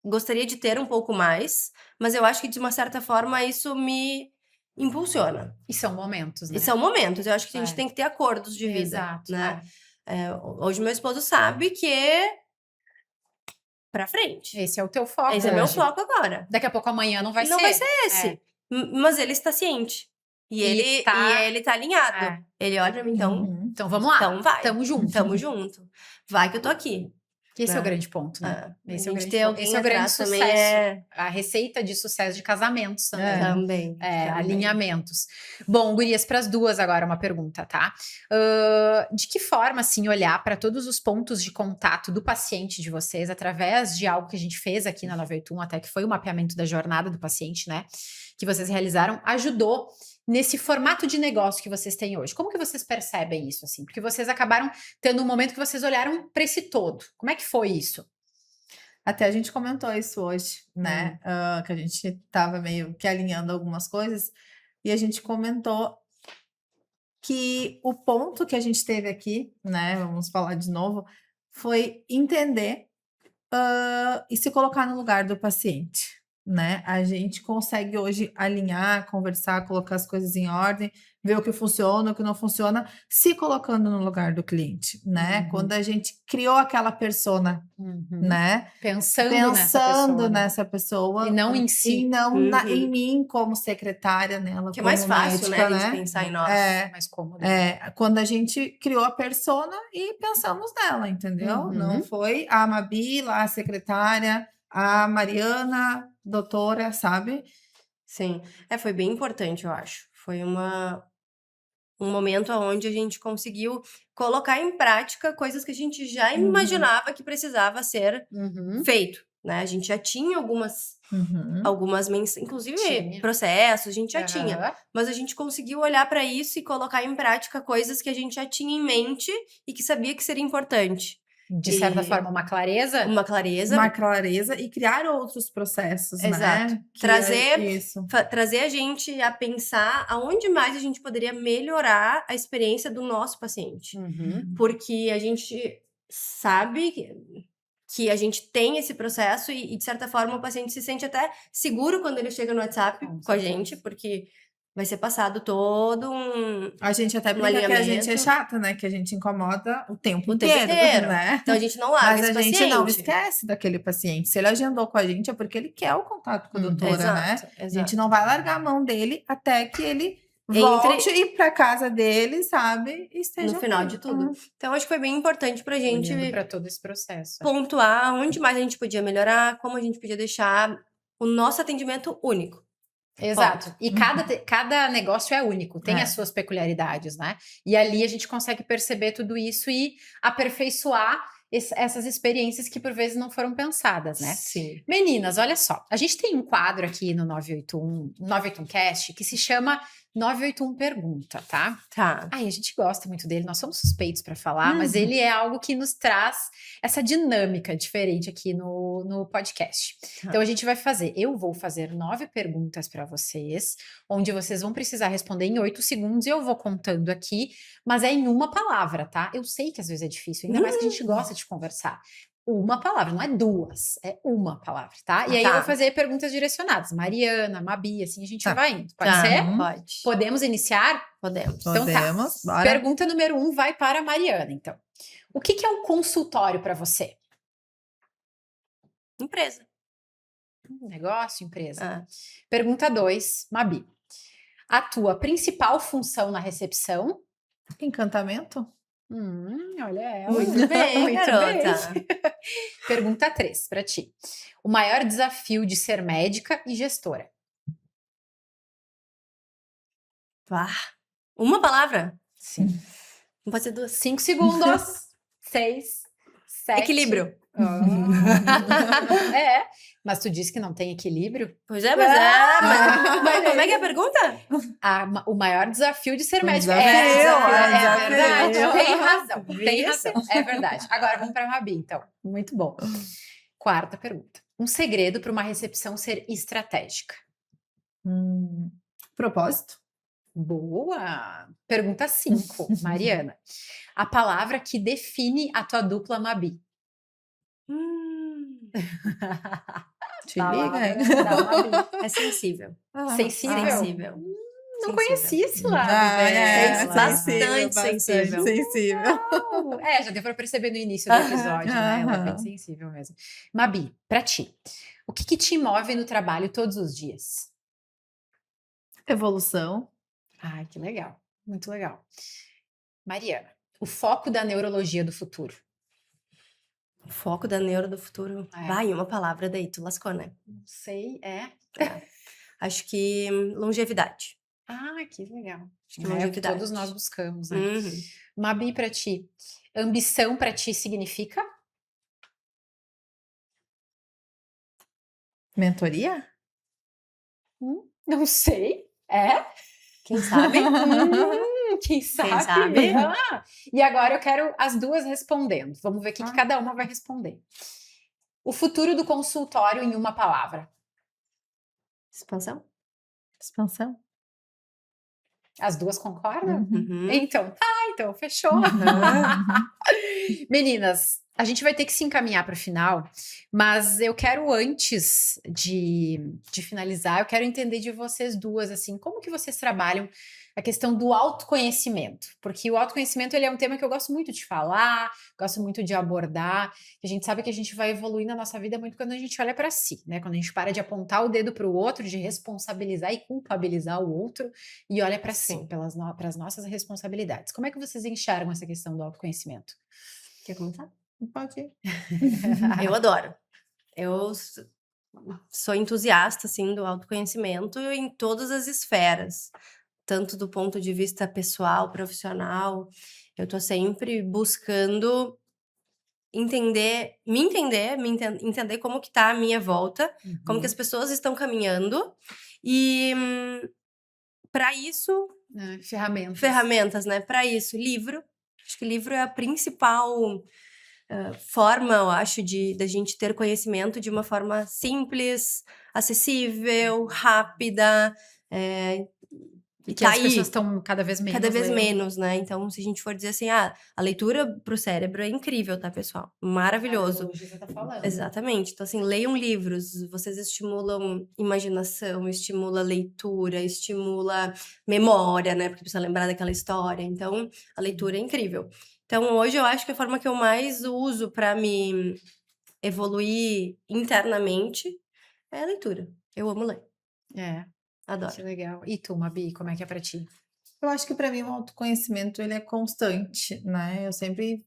Gostaria de ter um pouco mais, mas eu acho que, de uma certa forma, isso me impulsiona. E são momentos, né? E são momentos, eu acho que a gente É. tem que ter acordos de vida, Exato, né? Hoje meu esposo sabe que é pra frente. Esse é o teu foco. Esse é meu hoje. foco agora. Daqui a pouco amanhã não vai Não ser. vai ser esse. Mas ele está ciente. E ele tá alinhado. É. Ele olha pra mim, então... Uhum. Então vamos lá. Então vai. Tamo junto. Tamo junto. Vai que eu tô aqui. Esse é né? o grande ponto, né? Esse é o a gente grande ter ponto. alguém Esse é o grande atrás também sucesso. A receita de sucesso de casamentos também. Também. Alinhamentos. Bom, gurias, para as duas agora uma pergunta, tá? De que forma, assim, olhar para todos os pontos de contato do paciente de vocês através de algo que a gente fez aqui na 981, até que foi o mapeamento da jornada do paciente, né? Que vocês realizaram, ajudou nesse formato de negócio que vocês têm hoje. Como que vocês percebem isso, assim? Porque vocês acabaram tendo um momento que vocês olharam para esse todo. Como é que foi isso? Até a gente comentou isso hoje, né? Que a gente tava meio que alinhando algumas coisas. E a gente comentou que o ponto que a gente teve aqui, né? Vamos falar de novo, foi entender e se colocar no lugar do paciente, né? A gente consegue hoje alinhar, conversar, colocar as coisas em ordem, ver o que funciona, o que não funciona, se colocando no lugar do cliente, né? Uhum. Quando a gente criou aquela persona, Uhum. né? Pensando Pensando nessa nessa pessoa, pessoa. E não em si. e não em Uhum. mim como secretária, nela Que é mais como fácil, né, médica, a gente né? pensar em nós. Mais cômodo. Quando a gente criou a persona e pensamos nela, entendeu? Uhum. Não foi a Mabi lá, a secretária, a Mariana, doutora, sabe? Sim. Foi bem importante, eu acho. Foi um momento onde a gente conseguiu colocar em prática coisas que a gente já imaginava que precisava ser Uhum. feito, né? A gente já tinha algumas inclusive Tinha. processos, a gente já tinha. Aham. Mas a gente conseguiu olhar para isso e colocar em prática coisas que a gente já tinha em mente e que sabia que seria importante. De certa E forma, uma clareza. uma clareza. Uma clareza e criar outros processos, Exato. né? Que Trazer, é isso. trazer a gente a pensar aonde mais a gente poderia melhorar a experiência do nosso paciente. Uhum. Porque a gente sabe que a gente tem esse processo e, de certa forma, o paciente se sente até seguro quando ele chega no WhatsApp com a gente, porque vai ser passado todo A gente até um brinca que a gente é alinhamento. chata, né? Que a gente incomoda o tempo O tempo inteiro. né? Então a gente não larga Mas esse a gente paciente. não esquece daquele paciente. Se ele agendou com a gente, é porque ele quer o contato com a doutora, né? Exato, A gente não vai largar a mão dele até que ele Entre- volte e ir para casa dele, sabe? E esteja no final bem. de tudo. Então acho que foi bem importante pra gente Olhando para todo esse processo. pontuar onde mais a gente podia melhorar, como a gente podia deixar o nosso atendimento único. Exato. E cada negócio é único, tem as suas peculiaridades, né? E ali a gente consegue perceber tudo isso e aperfeiçoar essas experiências que por vezes não foram pensadas, né? Sim. Meninas, olha só, a gente tem um quadro aqui no 981 Cast que se chama 981 Pergunta, tá? Tá. Ai, a gente gosta muito dele, nós somos suspeitos para falar, mas ele é algo que nos traz essa dinâmica diferente aqui no podcast. Tá. Então eu vou fazer 9 perguntas para vocês, onde vocês vão precisar responder em 8 segundos e eu vou contando aqui, mas é em uma palavra, tá? Eu sei que às vezes é difícil, ainda mais que a gente gosta de conversar. Uma palavra, não é duas, é uma palavra, tá? E aí eu vou fazer perguntas direcionadas. Mariana, Mabi, assim a gente vai indo. Pode ser? Pode. Podemos iniciar? Podemos. Então Podemos, tá. bora. Pergunta número 1 vai para a Mariana, então. O que é um consultório para você? Empresa. Negócio, empresa. Pergunta 2, Mabi. A tua principal função na recepção? Encantamento? Olha ela. Muito bem, Muito garota. bem. Pergunta 3, para ti. O maior desafio de ser médica e gestora? Uma palavra? Sim. Não pode ser duas. 5 segundos. 6, 7. Equilíbrio. Mas tu disse que não tem equilíbrio? Pois é, mas como é que é a pergunta? O maior desafio de ser Um médica. desafio, É verdade. desafio. Tem razão. Tem razão. É verdade. Agora vamos para a Mabi, então. Muito bom. Quarta pergunta. Um segredo para uma recepção ser estratégica? Propósito? Boa! Pergunta 5, Mariana. A palavra que define a tua dupla Mabi? Te liga, hein? É sensível. Sensível? Sensível. Não conhecia esse lado. Bastante sensível. Já deu para perceber no início do episódio, né? Ela é bem sensível mesmo. Mabi, para ti, o que te move no trabalho todos os dias? Evolução. Ai, que legal. Muito legal. Mariana, o foco da neurologia do futuro? O foco da neuro do futuro. Vai, uma palavra daí, tu lascou, né? Não sei, Acho que longevidade. Ah, que legal. Acho que É o que longevidade. todos nós buscamos, né? Uhum. Mabi, para ti, ambição para ti significa? Mentoria? Não sei. Quem sabe? Quem sabe? E agora eu quero as duas respondendo. Vamos ver o que cada uma vai responder. O futuro do consultório em uma palavra. Expansão. Expansão. As duas concordam? Uhum. Então, então fechou. Meninas, A gente vai ter que se encaminhar para o final, mas eu quero, antes de finalizar, eu quero entender de vocês duas, assim, como que vocês trabalham a questão do autoconhecimento? Porque o autoconhecimento, ele é um tema que eu gosto muito de falar, gosto muito de abordar. A gente sabe que a gente vai evoluir na nossa vida muito quando a gente olha para si, né? Quando a gente para de apontar o dedo para o outro, de responsabilizar e culpabilizar o outro e olha para si, Sim. para as nossas responsabilidades. Como é que vocês enxergam essa questão do autoconhecimento? Quer começar? Pode ir. Eu adoro. Eu sou entusiasta, assim, do autoconhecimento em todas as esferas. Tanto do ponto de vista pessoal, profissional. Eu tô sempre buscando entender entender como que tá a minha volta, como que as pessoas estão caminhando. E, para isso, ferramentas, né? Para isso, livro. Acho que livro é a principal forma, eu acho, da gente ter conhecimento de uma forma simples, acessível, rápida. E que as pessoas estão cada vez menos menos, né? Então, se a gente for dizer assim, a leitura pro cérebro é incrível, tá, pessoal? Maravilhoso. Hoje você tá falando. Exatamente. Então, assim, leiam livros, vocês estimulam imaginação, estimula leitura, estimula memória, né? Porque precisa lembrar daquela história. Então, a leitura é incrível. Então, hoje eu acho que a forma que eu mais uso para me evoluir internamente é a leitura. Eu amo ler. Adoro. Que legal. E tu, Mabi, como é que é pra ti? Eu acho que para mim o autoconhecimento ele é constante, né? Eu sempre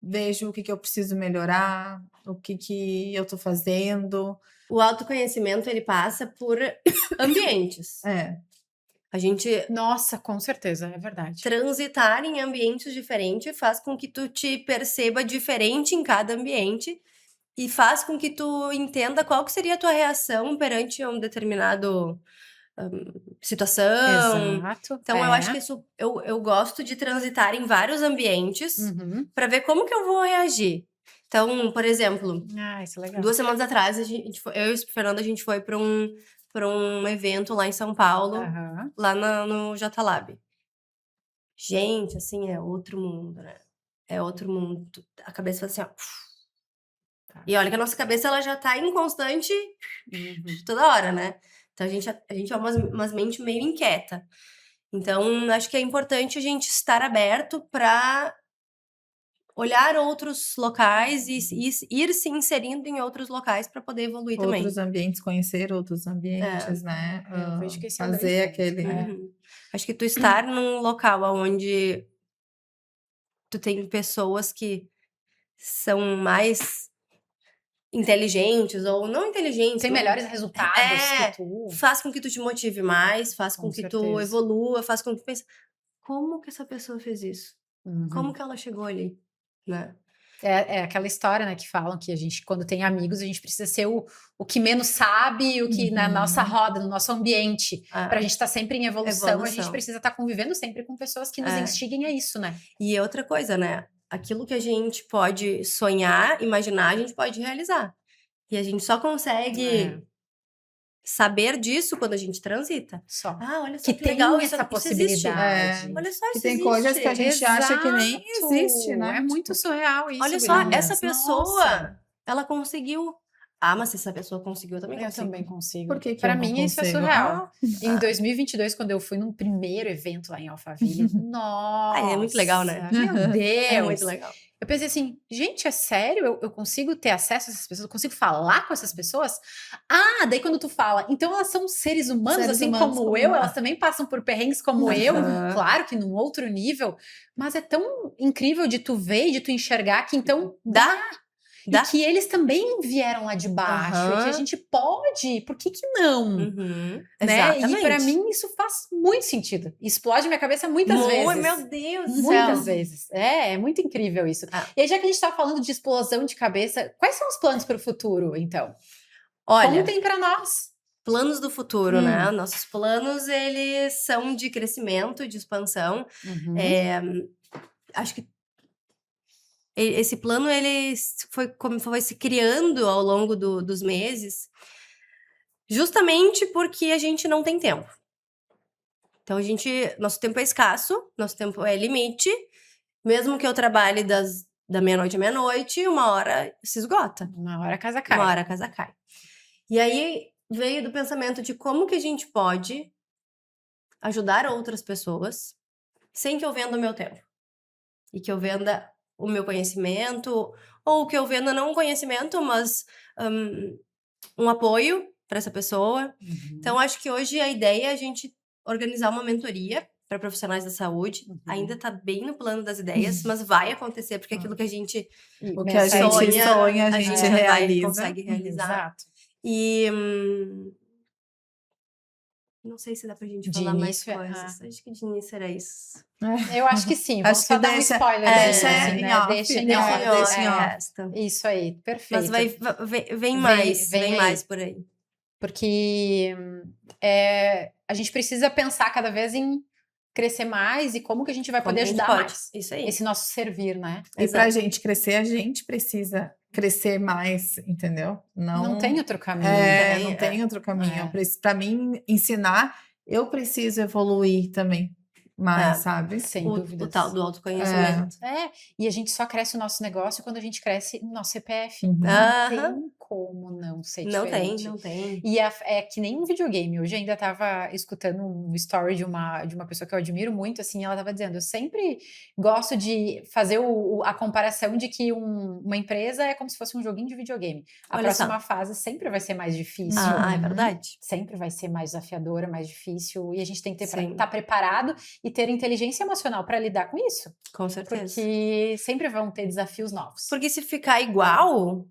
vejo o que eu preciso melhorar, o que eu tô fazendo. O autoconhecimento, ele passa por ambientes. A gente Nossa, com certeza, é verdade. transitar em ambientes diferentes faz com que tu te perceba diferente em cada ambiente e faz com que tu entenda qual que seria a tua reação perante um determinado situação. Exato. Então, eu acho que isso eu gosto de transitar em vários ambientes para ver como que eu vou reagir. Então, por exemplo, isso é legal. 2 semanas atrás, eu e o Fernando, a gente foi para um evento lá em São Paulo, lá no J Lab. Gente, assim, é outro mundo, né? É outro mundo. A cabeça faz assim, ó. E olha que a nossa cabeça, ela já tá em constante toda hora, né? Então, a gente é umas mente meio inquieta. Então, acho que é importante a gente estar aberto para olhar outros locais e ir se inserindo em outros locais para poder evoluir também. Outros ambientes, conhecer outros ambientes, né? Eu vejo que esse é um fazer grande aquele... Acho que tu estar num local onde tu tem pessoas que são mais inteligentes ou não inteligentes. Tem melhores resultados que tu. Faz com que tu te motive mais, faz com que tu evolua, faz com que tu pense, como que essa pessoa fez isso? Como que ela chegou ali? Né? É aquela história, né, que falam que a gente, quando tem amigos, a gente precisa ser o que menos sabe, o que na nossa roda, no nosso ambiente. Pra gente estar sempre em evolução, a gente precisa estar convivendo sempre com pessoas que nos instiguem a isso, né? E outra coisa, né? Aquilo que a gente pode sonhar, imaginar, a gente pode realizar. E a gente só consegue saber disso quando a gente transita. Só. Olha só que legal essa possibilidade. Olha só, isso tem existe. coisas que a gente acha que nem existe, né? É muito surreal isso. Olha só, essa pessoa, ela conseguiu. Mas se essa pessoa conseguiu, eu também consigo. Eu também consigo. Por que pra mim, isso é surreal. Em 2022, quando eu fui num primeiro evento lá em Alphaville, nossa! É muito legal, né? Meu Deus! É muito legal. Eu pensei assim, gente, é sério? Eu consigo ter acesso a essas pessoas? Eu consigo falar com essas pessoas? Daí quando tu fala, então elas são seres humanos, assim como eu, elas também passam por perrengues como eu, claro que num outro nível, mas é tão incrível de tu ver e de tu enxergar que então dá. E que eles também vieram lá de baixo, e que a gente pode, por que não? Né? Exatamente. E pra mim isso faz muito sentido. Explode minha cabeça muitas vezes. Meu Deus do céu. Muitas vezes. É muito incrível isso. E aí, já que a gente tá falando de explosão de cabeça, quais são os planos para o futuro, então? Olha, contem pra nós. Planos do futuro, né? Nossos planos, eles são de crescimento, de expansão. Acho que esse plano, ele foi se criando ao longo dos meses, justamente porque a gente não tem tempo. Então, nosso tempo é escasso, nosso tempo é limite. Mesmo que eu trabalhe das da meia-noite à meia-noite, uma hora se esgota. Uma hora a casa cai. Uma hora a casa cai. E aí veio do pensamento de como que a gente pode ajudar outras pessoas sem que eu venda o meu tempo. E que eu venda o meu conhecimento, ou que eu venda não um conhecimento, mas um apoio para essa pessoa. Uhum. Então, acho que hoje a ideia é a gente organizar uma mentoria para profissionais da saúde. Uhum. Ainda tá bem no plano das ideias, mas vai acontecer, porque aquilo que a gente O que a gente sonha, a gente realiza. consegue realizar. Exato. E não sei se dá pra gente De falar mais início, coisas. Acho que de início era isso. Eu acho que sim. Vamos Acho só que dar um deixa- spoiler. deixa assim, em né? off, Deixa em né? off. Deixa em off. Resta. Isso aí, perfeito. Mas vem mais, vem vem aí. mais por aí. Porque a gente precisa pensar cada vez em crescer mais e como que a gente vai Como poder que a gente ajudar pode. mais. Isso aí. Esse nosso servir, né? E pra gente crescer, a gente precisa crescer mais, entendeu? Não tem outro caminho. Não tem outro caminho. Pra mim, ensinar, eu preciso evoluir também mais, sabe? Sem O dúvidas. tal do autoconhecimento. E a gente só cresce o nosso negócio quando a gente cresce o nosso CPF. Uhum. Não Aham. tem como não ser Não tem, diferente. não tem. E é que nem um videogame. Hoje ainda estava escutando um story de uma pessoa que eu admiro muito, assim, ela estava dizendo, eu sempre gosto de fazer a comparação de que uma empresa é como se fosse um joguinho de videogame. A Olha só. próxima fase sempre vai ser mais difícil. É verdade. Sempre vai ser mais desafiadora, mais difícil. E a gente tem que Sim. estar preparado e ter inteligência emocional para lidar com isso. Com certeza. Porque sempre vão ter desafios novos. Porque se ficar igual,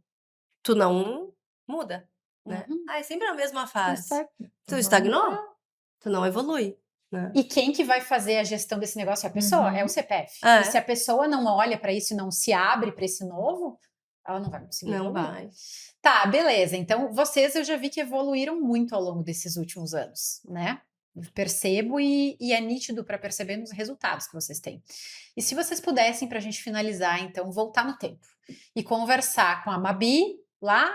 tu não muda, né? Uhum. É sempre a mesma fase. Certo. Tu estagnou, tu não evolui, né? E quem que vai fazer a gestão desse negócio é a pessoa, Uhum. é o CPF. É. E se a pessoa não olha para isso e não se abre para esse novo, ela não vai conseguir Não evoluir. vai. Tá, beleza. Então, vocês eu já vi que evoluíram muito ao longo desses últimos anos, né? Eu percebo e é nítido para perceber nos resultados que vocês têm. E se vocês pudessem, para a gente finalizar, então, voltar no tempo e conversar com a Mabi lá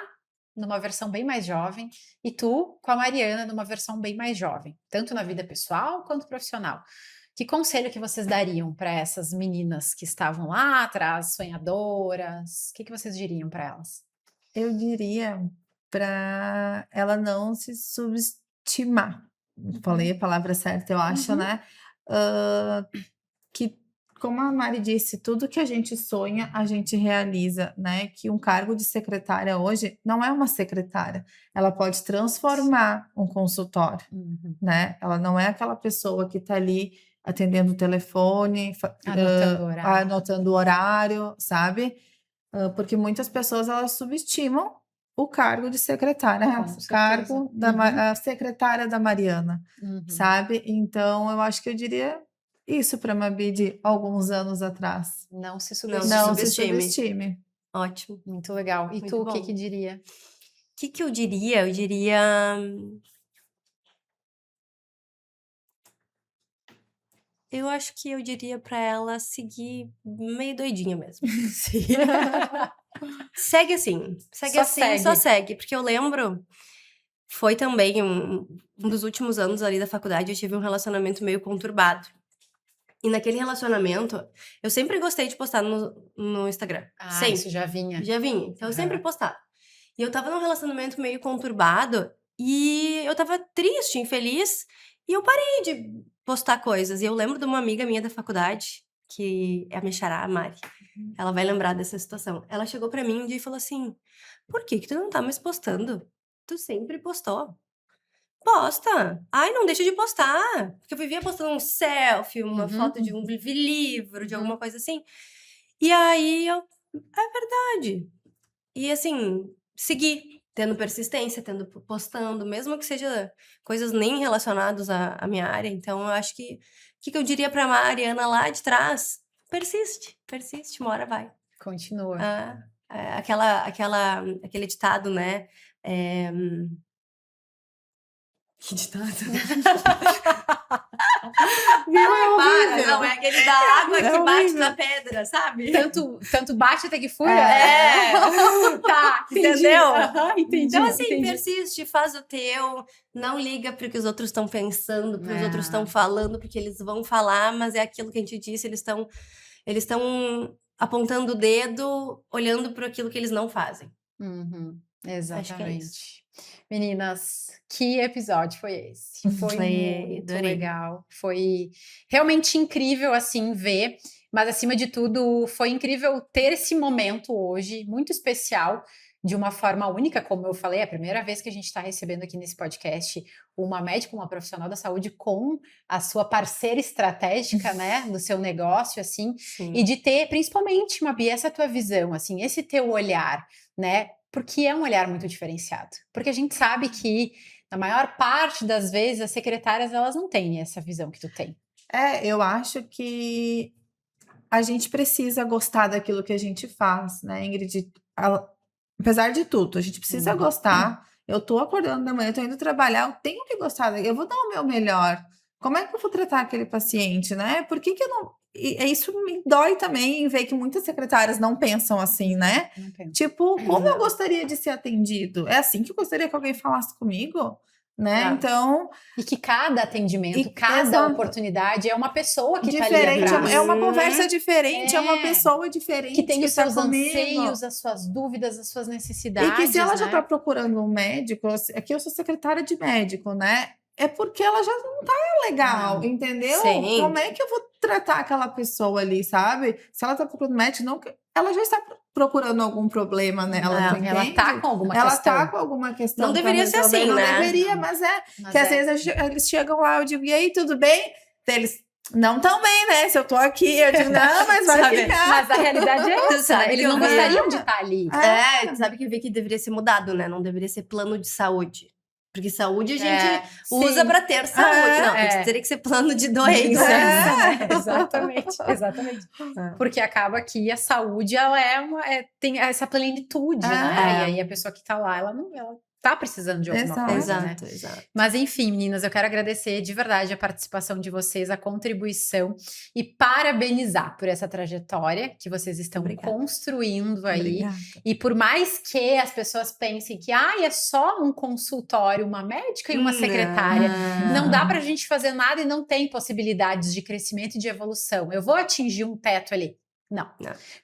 numa versão bem mais jovem e tu com a Mariana numa versão bem mais jovem, tanto na vida pessoal quanto profissional. Que conselho que vocês dariam para essas meninas que estavam lá atrás, sonhadoras? O que vocês diriam para elas? Eu diria para ela não se subestimar. Falei a palavra certa, eu acho, né? Que, como a Mari disse, tudo que a gente sonha, a gente realiza, né? Que um cargo de secretária hoje não é uma secretária. Ela pode transformar um consultório, né? Ela não é aquela pessoa que está ali atendendo o telefone, anotando o horário, sabe? Porque muitas pessoas, elas subestimam o cargo de secretária, o cargo da a secretária da Mariana, sabe? Então, eu acho que eu diria isso para a Mabi de alguns anos atrás. Não se Não se subestime. Ótimo. Muito legal. E Muito tu, o bom. que diria? O que eu diria? Eu diria... Eu acho que eu diria pra ela seguir meio doidinha mesmo. Segue assim. Só segue. Porque eu lembro, foi também um dos últimos anos ali da faculdade, eu tive um relacionamento meio conturbado. E naquele relacionamento, eu sempre gostei de postar no Instagram. Sempre. Isso já vinha. Já vinha. Então eu sempre postava. E eu tava num relacionamento meio conturbado e eu tava triste, infeliz, e eu parei de postar coisas. E eu lembro de uma amiga minha da faculdade, que é a minha xará, a Mari. Ela vai lembrar dessa situação. Ela chegou pra mim um dia e falou assim: por que tu não tá mais postando? Tu sempre postou. Posta! Ai, não deixa de postar! Porque eu vivia postando um selfie, uma foto de um livro, de alguma coisa assim. E aí eu... É verdade. E assim, seguir, tendo persistência, postando, mesmo que seja coisas nem relacionadas à minha área. Então, eu acho que... O que eu diria pra Mariana lá de trás? Persiste, uma hora vai. Continua. Aquele ditado, né? Que ditado? Não, é aquele da água que bate na pedra, sabe? Tanto bate até que fura? Tá, entendeu? Entendi. Então, assim, persiste, faz o teu, não liga pro que os outros estão pensando, pro que os outros estão falando, porque eles vão falar, mas é aquilo que a gente disse, eles estão apontando o dedo, olhando para aquilo que eles não fazem. Uhum, Acho que é isso. exatamente. Meninas, que episódio foi esse? Foi muito adorei. legal. Foi realmente incrível, assim, ver. Mas, acima de tudo, foi incrível ter esse momento hoje, muito especial, de uma forma única, como eu falei, é a primeira vez que a gente está recebendo aqui nesse podcast uma médica, uma profissional da saúde com a sua parceira estratégica, né, do seu negócio, assim, Sim. e de ter, principalmente, Mabi, essa tua visão, assim, esse teu olhar, né, porque é um olhar muito diferenciado. Porque a gente sabe que, na maior parte das vezes, as secretárias, elas não têm essa visão que tu tem. Eu acho que a gente precisa gostar daquilo que a gente faz, né, Ingrid? Apesar de tudo, a gente precisa gostar. Eu tô acordando da manhã, eu tô indo trabalhar, eu tenho que gostar, eu vou dar o meu melhor. Como é que eu vou tratar aquele paciente, né? Por que que eu não... isso me dói também em ver que muitas secretárias não pensam assim, né? Não penso. Tipo, como eu gostaria de ser atendido? É assim que eu gostaria que alguém falasse comigo? Né? Ah. Então, E que cada atendimento, E- cada exato. oportunidade é uma pessoa que tá ali diferente, atrás. é uma conversa diferente, é uma É. pessoa diferente Que tem os tá seus comigo. anseios, as suas dúvidas, as suas necessidades. E que se ela já né? tá procurando um médico, aqui eu sou secretária de médico, né? É porque ela já não tá legal, Não. entendeu? Sim. Como é que eu vou tratar aquela pessoa ali, sabe? Se ela tá procurando médico, não, ela já está procurando algum problema nela, tu Ela tá entende? com alguma Ela questão. tá com alguma questão. Não pra deveria ser resolver, assim, não né? deveria, Não. mas Mas que às vezes eles chegam lá, eu digo, e aí, tudo bem? Eles não tão bem, né? Se eu tô aqui, eu digo, não, mas vai Sabe? ficar. Mas a realidade é essa, Sabe né? que Eles eu não vi- gostariam de estar ali. Tu sabe que eu vi que deveria ser mudado, né? Não deveria ser plano de saúde. Porque saúde a gente usa sim. pra ter saúde. Não, É. teria que ser plano de doença. Né? Exatamente. É. Porque acaba que a saúde, ela tem essa plenitude, né? É. E aí a pessoa que tá lá, ela tá precisando de alguma coisa, né? Exato. Mas enfim, meninas, eu quero agradecer de verdade a participação de vocês, a contribuição e parabenizar por essa trajetória que vocês estão Obrigada. construindo aí. Obrigada. E por mais que as pessoas pensem que é só um consultório, uma médica e uma secretária, não dá pra gente fazer nada e não tem possibilidades de crescimento e de evolução. Eu vou atingir um teto ali. Não.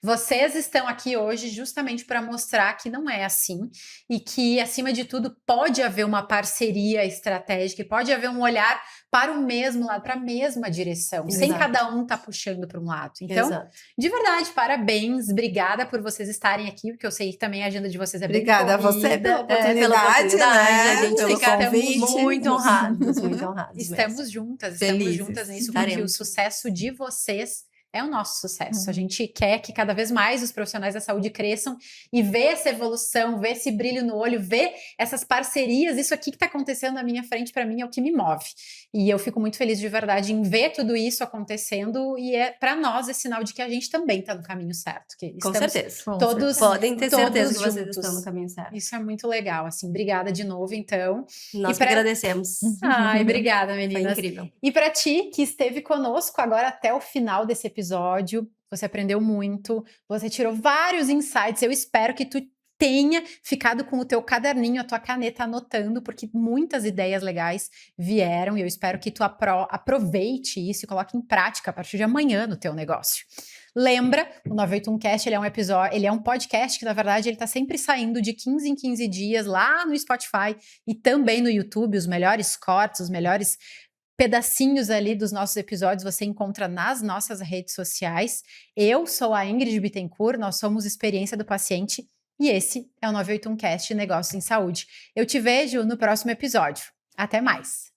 Vocês estão aqui hoje justamente para mostrar que não é assim e que, acima de tudo, pode haver uma parceria estratégica e pode haver um olhar para o mesmo lado, para a mesma direção, sem Exato. cada um tá puxando para um lado. Então, Exato. de verdade, parabéns, obrigada por vocês estarem aqui, porque eu sei que também a agenda de vocês é bem Obrigada a você corrida. pela oportunidade, pela oportunidade, né? a gente pelo fica convite. muito honrados, muito honrados. Estamos mesmo. juntas Felizes. nisso, porque o Estaremos. sucesso de vocês é o nosso sucesso. A gente quer que cada vez mais os profissionais da saúde cresçam e ver essa evolução, ver esse brilho no olho, ver essas parcerias. Isso aqui que está acontecendo na minha frente, para mim, é o que me move. E eu fico muito feliz de verdade em ver tudo isso acontecendo e para nós é sinal de que a gente também está no caminho certo. Que Com estamos certeza. todos Podem ter todos certeza que vocês juntos. estão no caminho certo. Isso é muito legal, assim. Obrigada de novo, então. Nós E que agradecemos. Ai, obrigada, Foi meninas. incrível. E para ti, que esteve conosco agora até o final desse episódio, você aprendeu muito, você tirou vários insights, eu espero que tu tenha ficado com o teu caderninho, a tua caneta anotando, porque muitas ideias legais vieram e eu espero que tu aproveite isso e coloque em prática a partir de amanhã no teu negócio. Lembra, o 981cast, ele é um podcast que, na verdade, ele tá sempre saindo de 15 em 15 dias lá no Spotify e também no YouTube, os melhores cortes, os melhores pedacinhos ali dos nossos episódios você encontra nas nossas redes sociais. Eu sou a Ingrid Bittencourt, nós somos Experiência do Paciente e esse é o 981cast Negócios em Saúde. Eu te vejo no próximo episódio. Até mais!